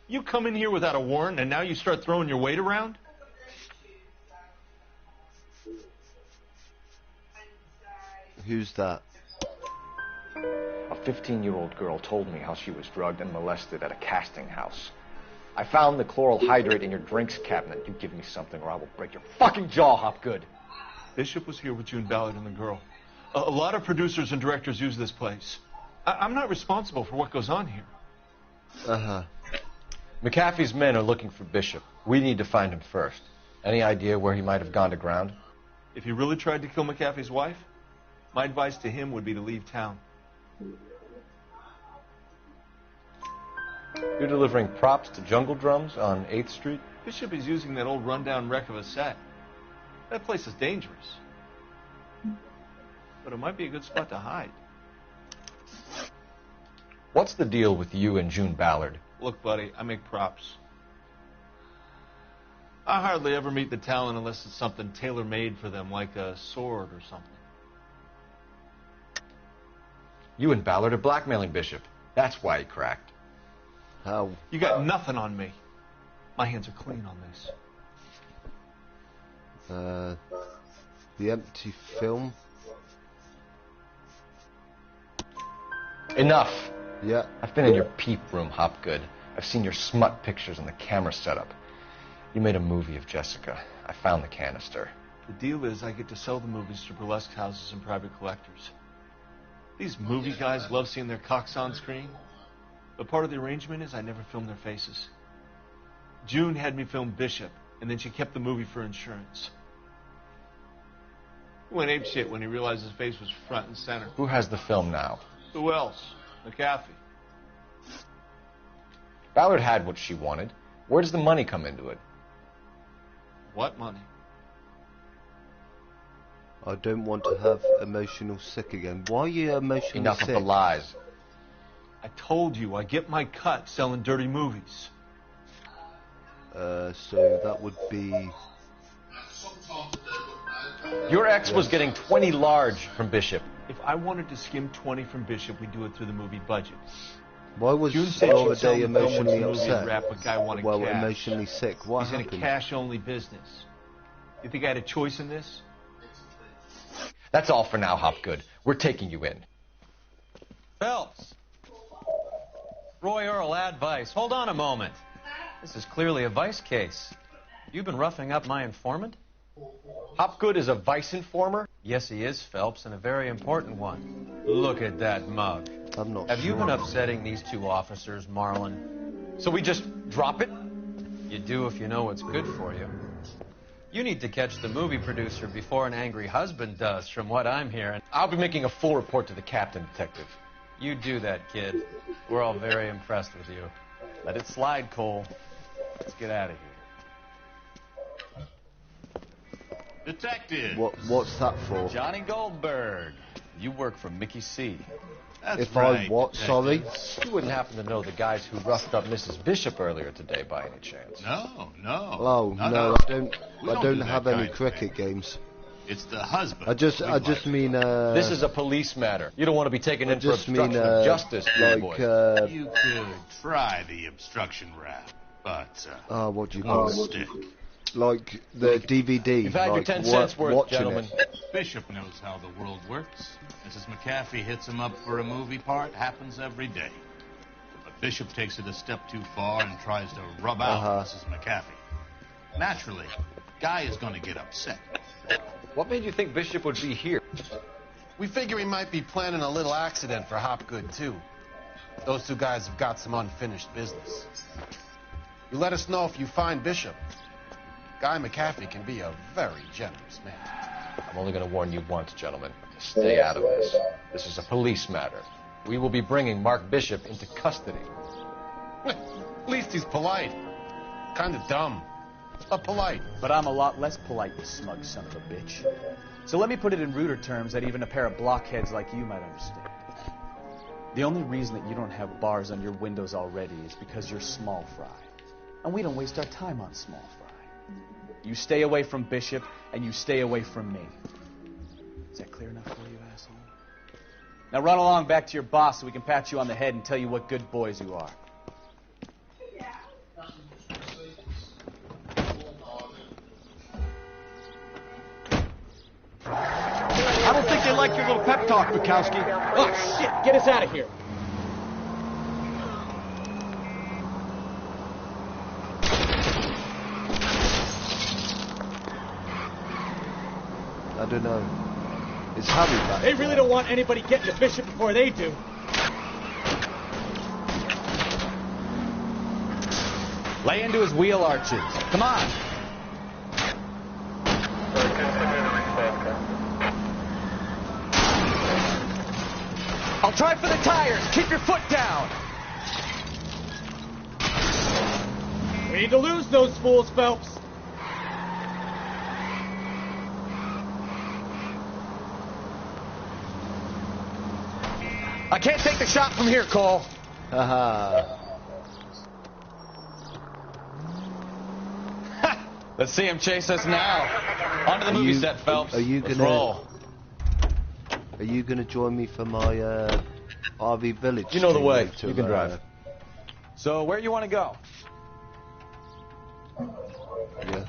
You come in here without a warrant, and now you start throwing your weight around? who's that? A 15-year-old girl told me how she was drugged and molested at a casting house. I found the chloral hydrate in your drinks cabinet. You give me something or I will break your fucking jaw, Hopgood. Bishop was here with June Ballard and the girl. A lot of producers and directors use this place. I'm not responsible for what goes on here. Uh-huh. McAfee's men are looking for Bishop. We need to find him first. Any idea where he might have gone to ground? If he really tried to kill McAfee's wife, my advice to him would be to leave town. You're delivering props to Jungle Drums on 8th Street? Bishop is using that old rundown wreck of a set. That place is dangerous. But it might be a good spot to hide. What's the deal with you and June Ballard? Look, buddy, I make props. I hardly ever meet the talent unless it's something tailor-made for them, like a sword or something. You and Ballard are blackmailing Bishop. That's why he cracked. How? You got nothing on me. My hands are clean on this. The empty film. Enough. Yeah. I've been in your peep room, Hopgood. I've seen your smut pictures and the camera setup. You made a movie of Jessica. I found the canister. The deal is I get to sell the movies to burlesque houses and private collectors. These movie guys love seeing their cocks on screen. But part of the arrangement is I never film their faces. June had me film Bishop, and then she kept the movie for insurance. He went apeshit when he realized his face was front and center. Who has the film now? Who else? McAfee. Ballard had what she wanted. Where does the money come into it? What money? I don't want to have emotional sick again. Why are you emotionally Enough sick? of the lies. I told you, I get my cut selling dirty movies. So that would be... Your ex was getting 20 large from Bishop. If I wanted to skim 20 from Bishop, we'd do it through the movie budget. Why was June said Laura she'd sell Day the film once emotionally the movie had upset? wrapped, but guy wanted Well, cash. emotionally sick. What He's happened? in a cash-only business. You think I had a choice in this? That's all for now, Hopgood. We're taking you in. Phelps. Roy Earl, ad vice. Hold on a moment. This is clearly a vice case. You've been roughing up my informant? Hopgood is a vice informer? Yes, he is, Phelps, and a very important one. Look at that mug. I'm not Have sure. you been upsetting these two officers, Marlin? So we just drop it? You do if you know what's good for you. You need to catch the movie producer before an angry husband does, from what I'm hearing. I'll be making a full report to the captain, detective. You do that, kid. We're all very impressed with you. Let it slide, Cole. Let's get out of here. Detective. What's that for? Johnny Goldberg. You work for Mickey C. That's If right, I what? Detective. Sorry? You wouldn't happen to know the guys who roughed up Mrs. Bishop earlier today by any chance? No. Oh, no, no. I don't. We I don't don't do that have kind any of cricket games. It's the husband. I just mean. This is a police matter. You don't want to be taken in for obstruction of justice, boys. You could try the obstruction rap, but what do you call it? Stick. Like the DVD. You've had like your 10 cents worth, gentlemen. Bishop knows how the world works. Mrs. McAfee hits him up for a movie part. Happens every day. But Bishop takes it a step too far and tries to rub out Mrs. McAfee. Naturally, Guy is going to get upset. What made you think Bishop would be here? We figure he might be planning a little accident for Hopgood, too. Those two guys have got some unfinished business. You let us know if you find Bishop. Guy McAfee can be a very generous man. I'm only going to warn you once, gentlemen. Stay out of this. This is a police matter. We will be bringing Mark Bishop into custody. At least he's polite. Kind of dumb, but polite. But I'm a lot less polite, you smug son of a bitch. So let me put it in ruder terms that even a pair of blockheads like you might understand. The only reason that you don't have bars on your windows already is because you're small fry. And we don't waste our time on small fry. You stay away from Bishop, and you stay away from me. Is that clear enough for you, asshole? Now run along back to your boss so we can pat you on the head and tell you what good boys you are. I don't think they like your little pep talk, Bukowski. Oh, shit! Get us out of here! I don't know. Is Harry back? They really don't want anybody getting to Bishop before they do. Lay into his wheel arches. Come on. I'll try for the tires. Keep your foot down. We need to lose those fools, Phelps. I can't take the shot from here, Cole. Haha. Let's see him chase us now. On to the movie set, Phelps. Let's roll. Are you gonna join me for my RV Village? You know the way. To, you can drive. So where you want to go? Yeah.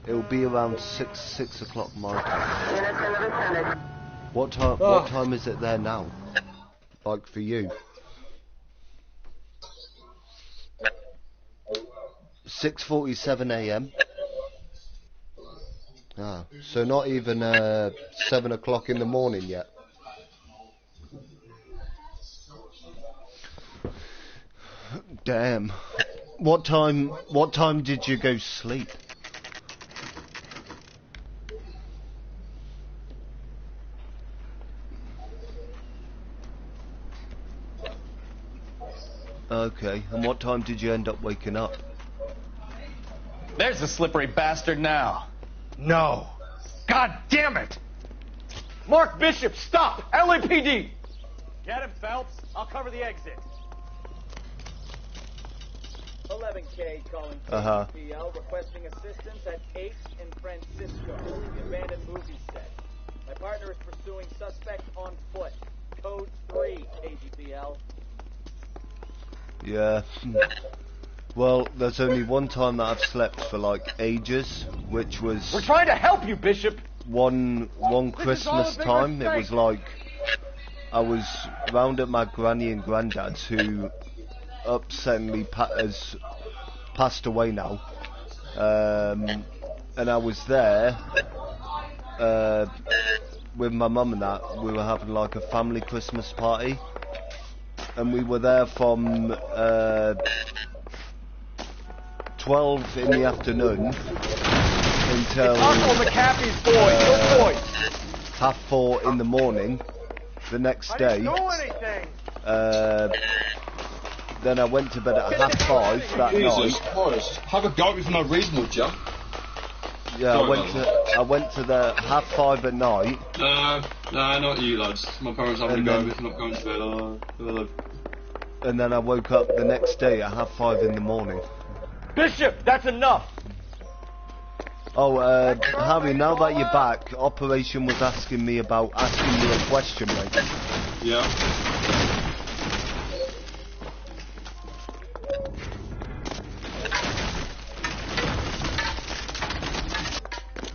It'll be around 6 o'clock my time. What time is it there now? Like for you? 6:47 a.m. Ah, so not even 7 o'clock in the morning yet. Damn. What time did you go sleep? Okay, and what time did you end up waking up? There's the slippery bastard now. No. God damn it! Mark Bishop, stop! LAPD! Get him, Phelps. I'll cover the exit. 11K calling PL, requesting assistance at 8 in Francisco, the abandoned movie set. My partner is pursuing suspect on foot. Code 3, KGPL. Yeah. Well, there's only one time that I've slept for like ages, which was... We're trying to help you, Bishop! One Christmas time. It was like... I was round at my granny and granddad's, who upsettingly has passed away now. And I was there with my mum and that. We were having like a family Christmas party. And we were there from 12 in the afternoon until McAfee's boy, your boy. 4:30 in the morning the next day. Then I went to bed at 5:30 that Jesus night. Christ. Have a go for no reason, would you? Yeah, I went to the 5:30 at night. No, not you lads. My parents having a go if I'm not going to bed. And then I woke up the next day at 5:30 in the morning. Bishop, that's enough! Oh, Harry, now that you're back, Operation was asking me a question, mate. Yeah.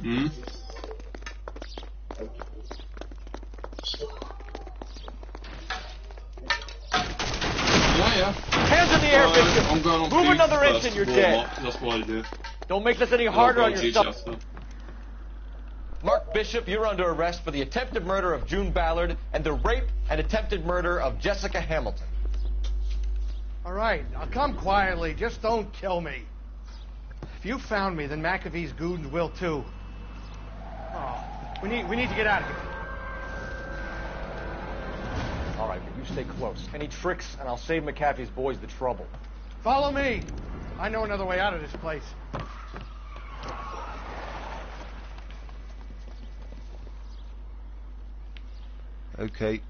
Hmm? Yeah. Hands in the air, Bishop. I'm going on Move food another first inch and you're to warm dead. up. That's what I do. Don't make this any And harder I'll on go teach yourself. after. Mark Bishop, you're under arrest for the attempted murder of June Ballard and the rape and attempted murder of Jessica Hamilton. All right, now come quietly. Just don't kill me. If you found me, then McAfee's goons will too. Oh, we need to get out of here. All right, but you stay close. Any tricks, and I'll save McAfee's boys the trouble. Follow me. I know another way out of this place. Okay,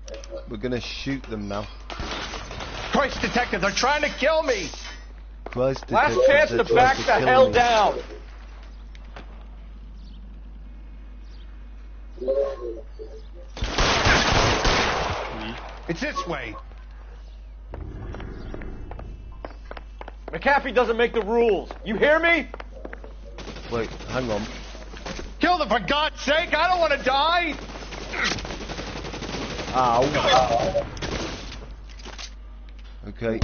we're gonna shoot them now. Christ, Detective, they're trying to kill me. Christ, Last detectives chance are to trying back to the kill hell me. down. It's this way. McAfee doesn't make the rules. You hear me? Wait, hang on. Kill them, for God's sake. I don't want to die. Ow. Okay.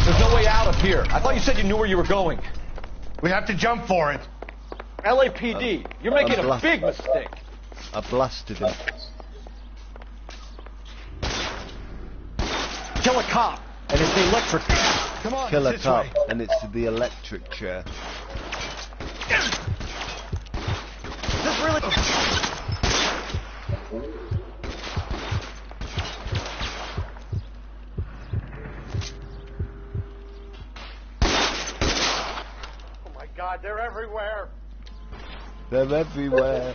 There's no way out of here. I thought you said you knew where you were going. We have to jump for it. LAPD, you're making a big mistake. I blasted him. Kill a cop, and it's the electric. Come on, Kill a this cop, way. and it's the electric chair. This really. Oh my God, they're everywhere. They're everywhere.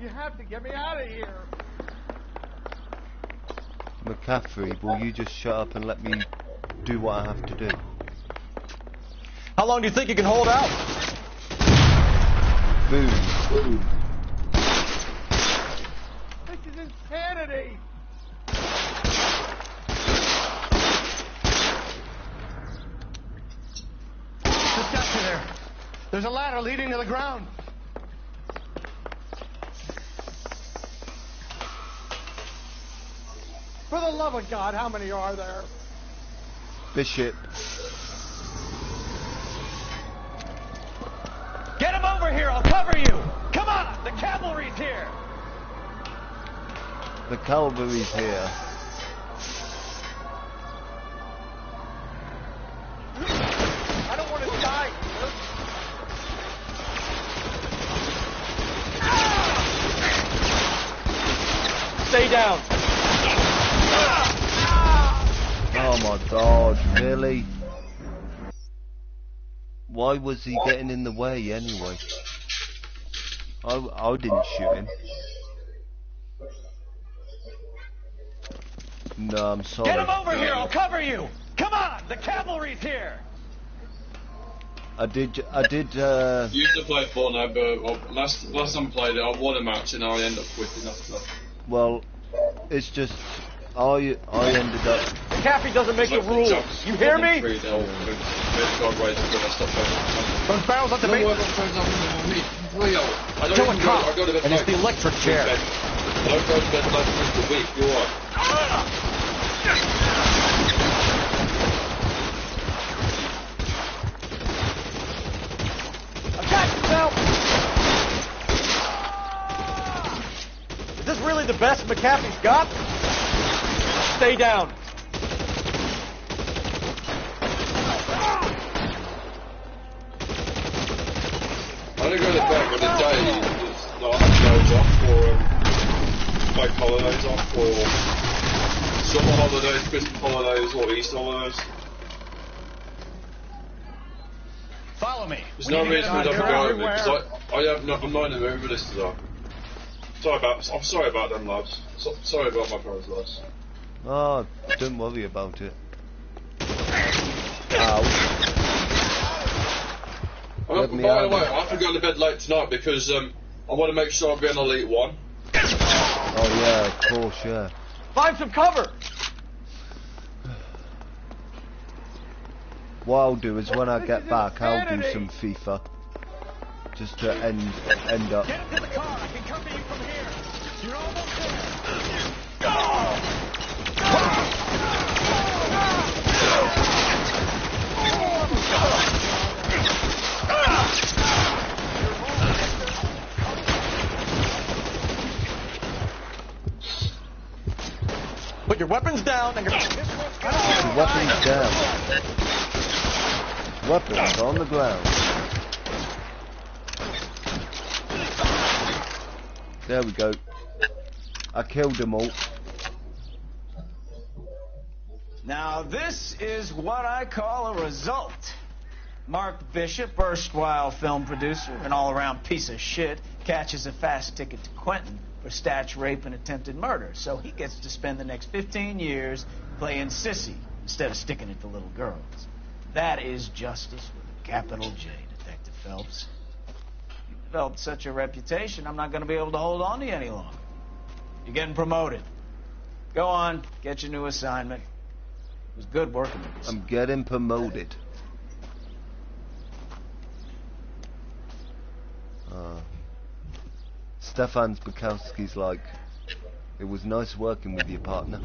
You have to get me out of here. McCaffrey, will you just shut up and let me do what I have to do? How long do you think you can hold out? Boom. This is insanity. The steps are there. There's a ladder leading to the ground. For the love of God, how many are there? Bishop. Get him over here, I'll cover you! Come on, the cavalry's here! The cavalry's here. I don't want to die. Stay down. Oh my God, really? Why was he getting in the way anyway? I didn't shoot him. No, I'm sorry. Get him over here, I'll cover you! Come on, the cavalry's here! I did, Used to play Fortnite, but last time I played it, I won a match and I ended up quitting after that. well, it's just, I ended up... McAfee doesn't make the rules. You hear me? Those barrels at the base. Kill a cop, and it's the electric chair. I don't go to bed like Mr. Weak, you're right. Attack yourself! Is this really the best McAfee's got? Stay down. I'm gonna go to bed with a day loads off for like holidays off for summer holidays, Christmas holidays or Easter holidays. Follow me. There's no reason for them to go with me, because I'm not in the mood for this today. I'm sorry about them, lads. Sorry about my parents' loss. Oh, don't worry about it. Ow. By the way, I have to go to bed late tonight because I want to make sure I get an Elite 1. Oh yeah, of course, yeah. Find some cover! What I'll do is when I get back, I'll do some FIFA. Just to end up. Get into the car. I can cover you from here. You're almost there. Put your weapons down and your Weapons down. Weapons on the ground. There we go. I killed them all. Now this is what I call a result. Mark Bishop, erstwhile film producer, an all-around piece of shit, catches a fast ticket to Quentin for statch, rape, and attempted murder. So he gets to spend the next 15 years playing sissy instead of sticking it to little girls. That is justice with a capital J, Detective Phelps. You developed such a reputation, I'm not going to be able to hold on to you any longer. You're getting promoted. Go on, get your new assignment. It was good working with you. I'm getting promoted. Stefan Bukowski's like, it was nice working with your partner.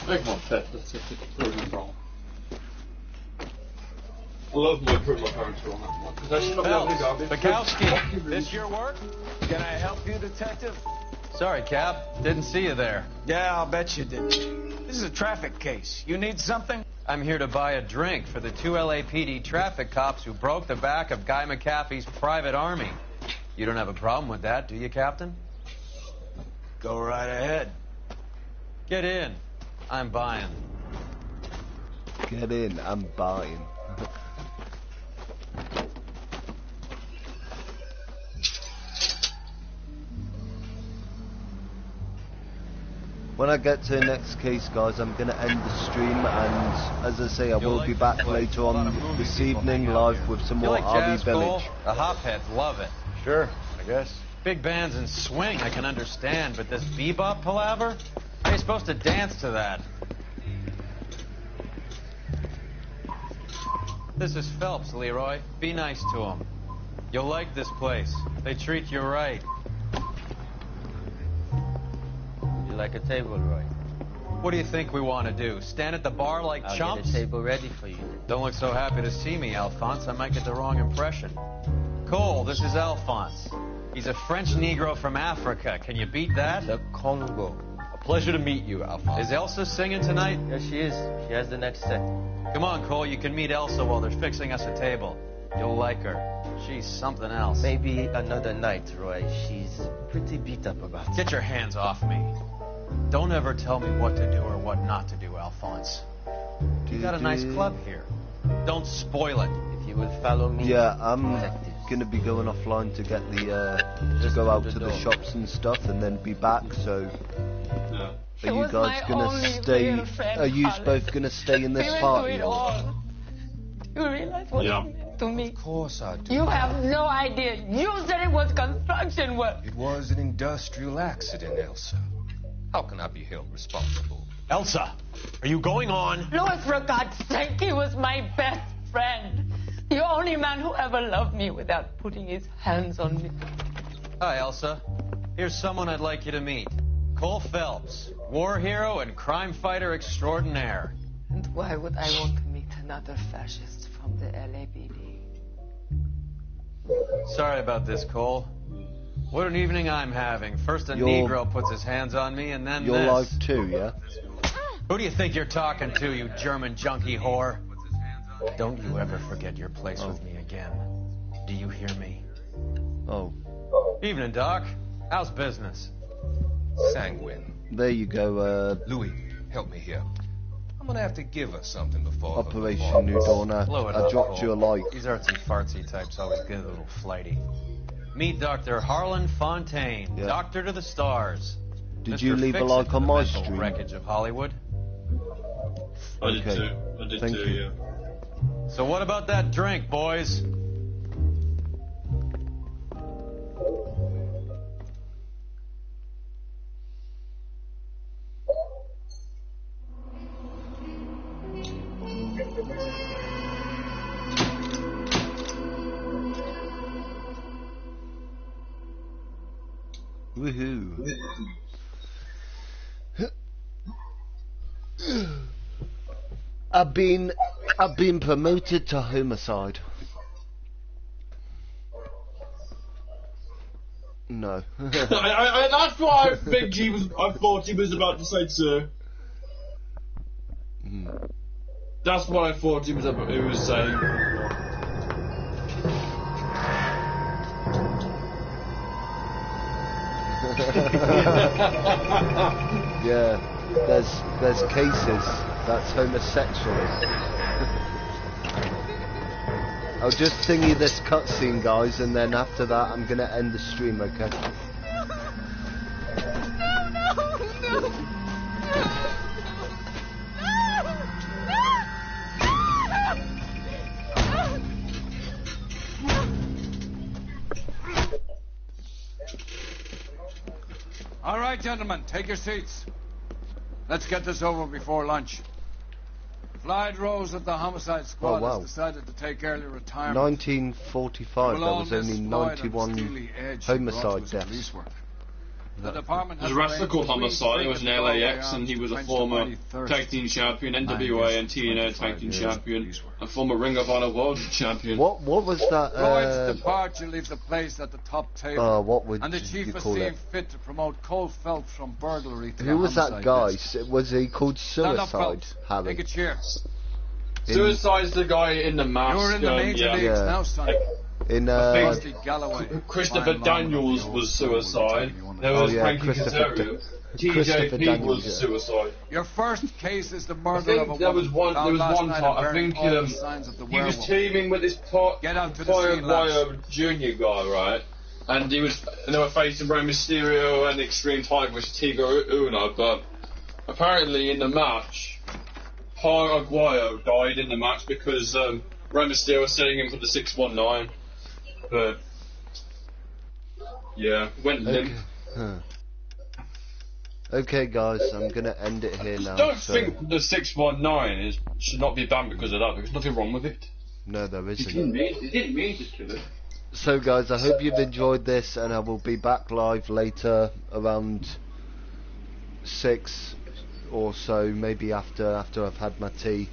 Make my pet, that's a proven wrong. I love my parents wrong. Bukowski, this your work? Can I help you, Detective? Sorry, Cap. Didn't see you there. Yeah, I'll bet you did. This is a traffic case. You need something? I'm here to buy a drink for the 2 LAPD traffic cops who broke the back of Guy McAfee's private army. You don't have a problem with that, do you, Captain? Go right ahead. Get in. I'm buying. Get in, I'm buying. When I get to the next case, guys, I'm going to end the stream, and as I say, I will be back later on this evening live with some more RV Village. The hopheads love it. Sure, I guess. Big bands and swing I can understand, but this bebop palaver? How are you supposed to dance to that? This is Phelps, Leroy. Be nice to him. You'll like this place. They treat you right. You like a table, Roy? What do you think we want to do? Stand at the bar like I'll chumps? get a table ready for you. Don't look so happy to see me, Alphonse. I might get the wrong impression. Cole, this is Alphonse. He's a French Negro from Africa. Can you beat that? The Congo. A pleasure to meet you, Alphonse. Is Elsa singing tonight? Yes, she is. She has the next set. Come on, Cole. You can meet Elsa while they're fixing us a table. You'll like her. She's something else. Maybe another night, Roy. She's pretty beat up about it. Get your hands off me. Don't ever tell me what to do or what not to do, Alphonse. You got a nice club here. Don't spoil it. If you will follow me. Yeah, I'm gonna be going offline to get the to go out to the shops and stuff, and then be back. So, are you guys gonna stay? Are you both gonna stay in this party? Or? You realize what it meant to me? Of course I do. You have no idea. You said it was construction work. It was an industrial accident, Elsa. How can I be held responsible? Elsa, are you going on? Louis, for God's sake, he was my best friend. The only man who ever loved me without putting his hands on me. Hi, Elsa. Here's someone I'd like you to meet. Cole Phelps, war hero and crime fighter extraordinaire. And why would I want to meet another fascist from the LAPD? Sorry about this, Cole. What an evening I'm having. First a Negro puts his hands on me, and then Your this. life too, yeah? Who do you think you're talking to, you German junkie whore? Don't you ever forget your place with me again. Do you hear me? Oh. Evening, Doc. How's business? Sanguine. There you go, Louis, help me here. I'm gonna have to give her something before Operation New Dawner. I dropped you a like. These artsy-fartsy types always get a little flighty. Meet Dr. Harlan Fontaine, Doctor to the Stars. Did Mr. you leave a Fix-It like to on the my mental stream? Wreckage of Hollywood. I did too. Thank you. Yeah. So what about that drink, boys? Woohoo. I've been promoted to homicide. No. That's what I thought he was about to say, sir. That's what I thought he was saying. Yeah, there's cases that's homosexual. I'll just thingy this cutscene, guys, and then after that I'm gonna end the stream, okay? All right, gentlemen, take your seats. Let's get this over before lunch. Clyde Rose of the Homicide Squad has decided to take early retirement. 1945, there was only 91 homicide deaths. The department There's a wrestler called Homicide. He was an LAX, and he was a former tag team champion, NWA and TNA tag team champion, a former Ring of Honor World Champion. What was that? Floyd's departure leaves the place at the top table. What would and the chief you has call seen it? fit to promote Cole Phelps from burglary to Who was that homicide guy? desk. Was he called Stand up, Suicide? Phelps. Harry? Take a chair. Suicide's the guy in the mask. You're in the major leagues now, son. In I think Christopher Daniels was Suicide. There was Frankie Kazarian. TJP was Suicide. Your first case is the I murder of a think there was one. There was one time. I think he was teaming with this Guayo Junior guy, right? And they were facing Rey Mysterio and the Extreme Tiger, which is Tigo Uno. But apparently in the match, Paraguayo died in the match because Rey Mysterio was setting him for the 619. But yeah, went limp. Okay, guys, I'm gonna end it here now. I don't think the 619 should not be banned because of that. There's nothing wrong with it. No, there He isn't. didn't mean to kill it. So, guys, I hope you've enjoyed this, and I will be back live later around 6 or so, maybe after I've had my tea,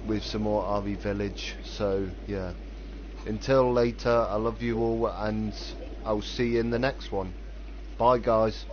with some more RV Village. So, yeah. Until later, I love you all, and I'll see you in the next one. Bye, guys.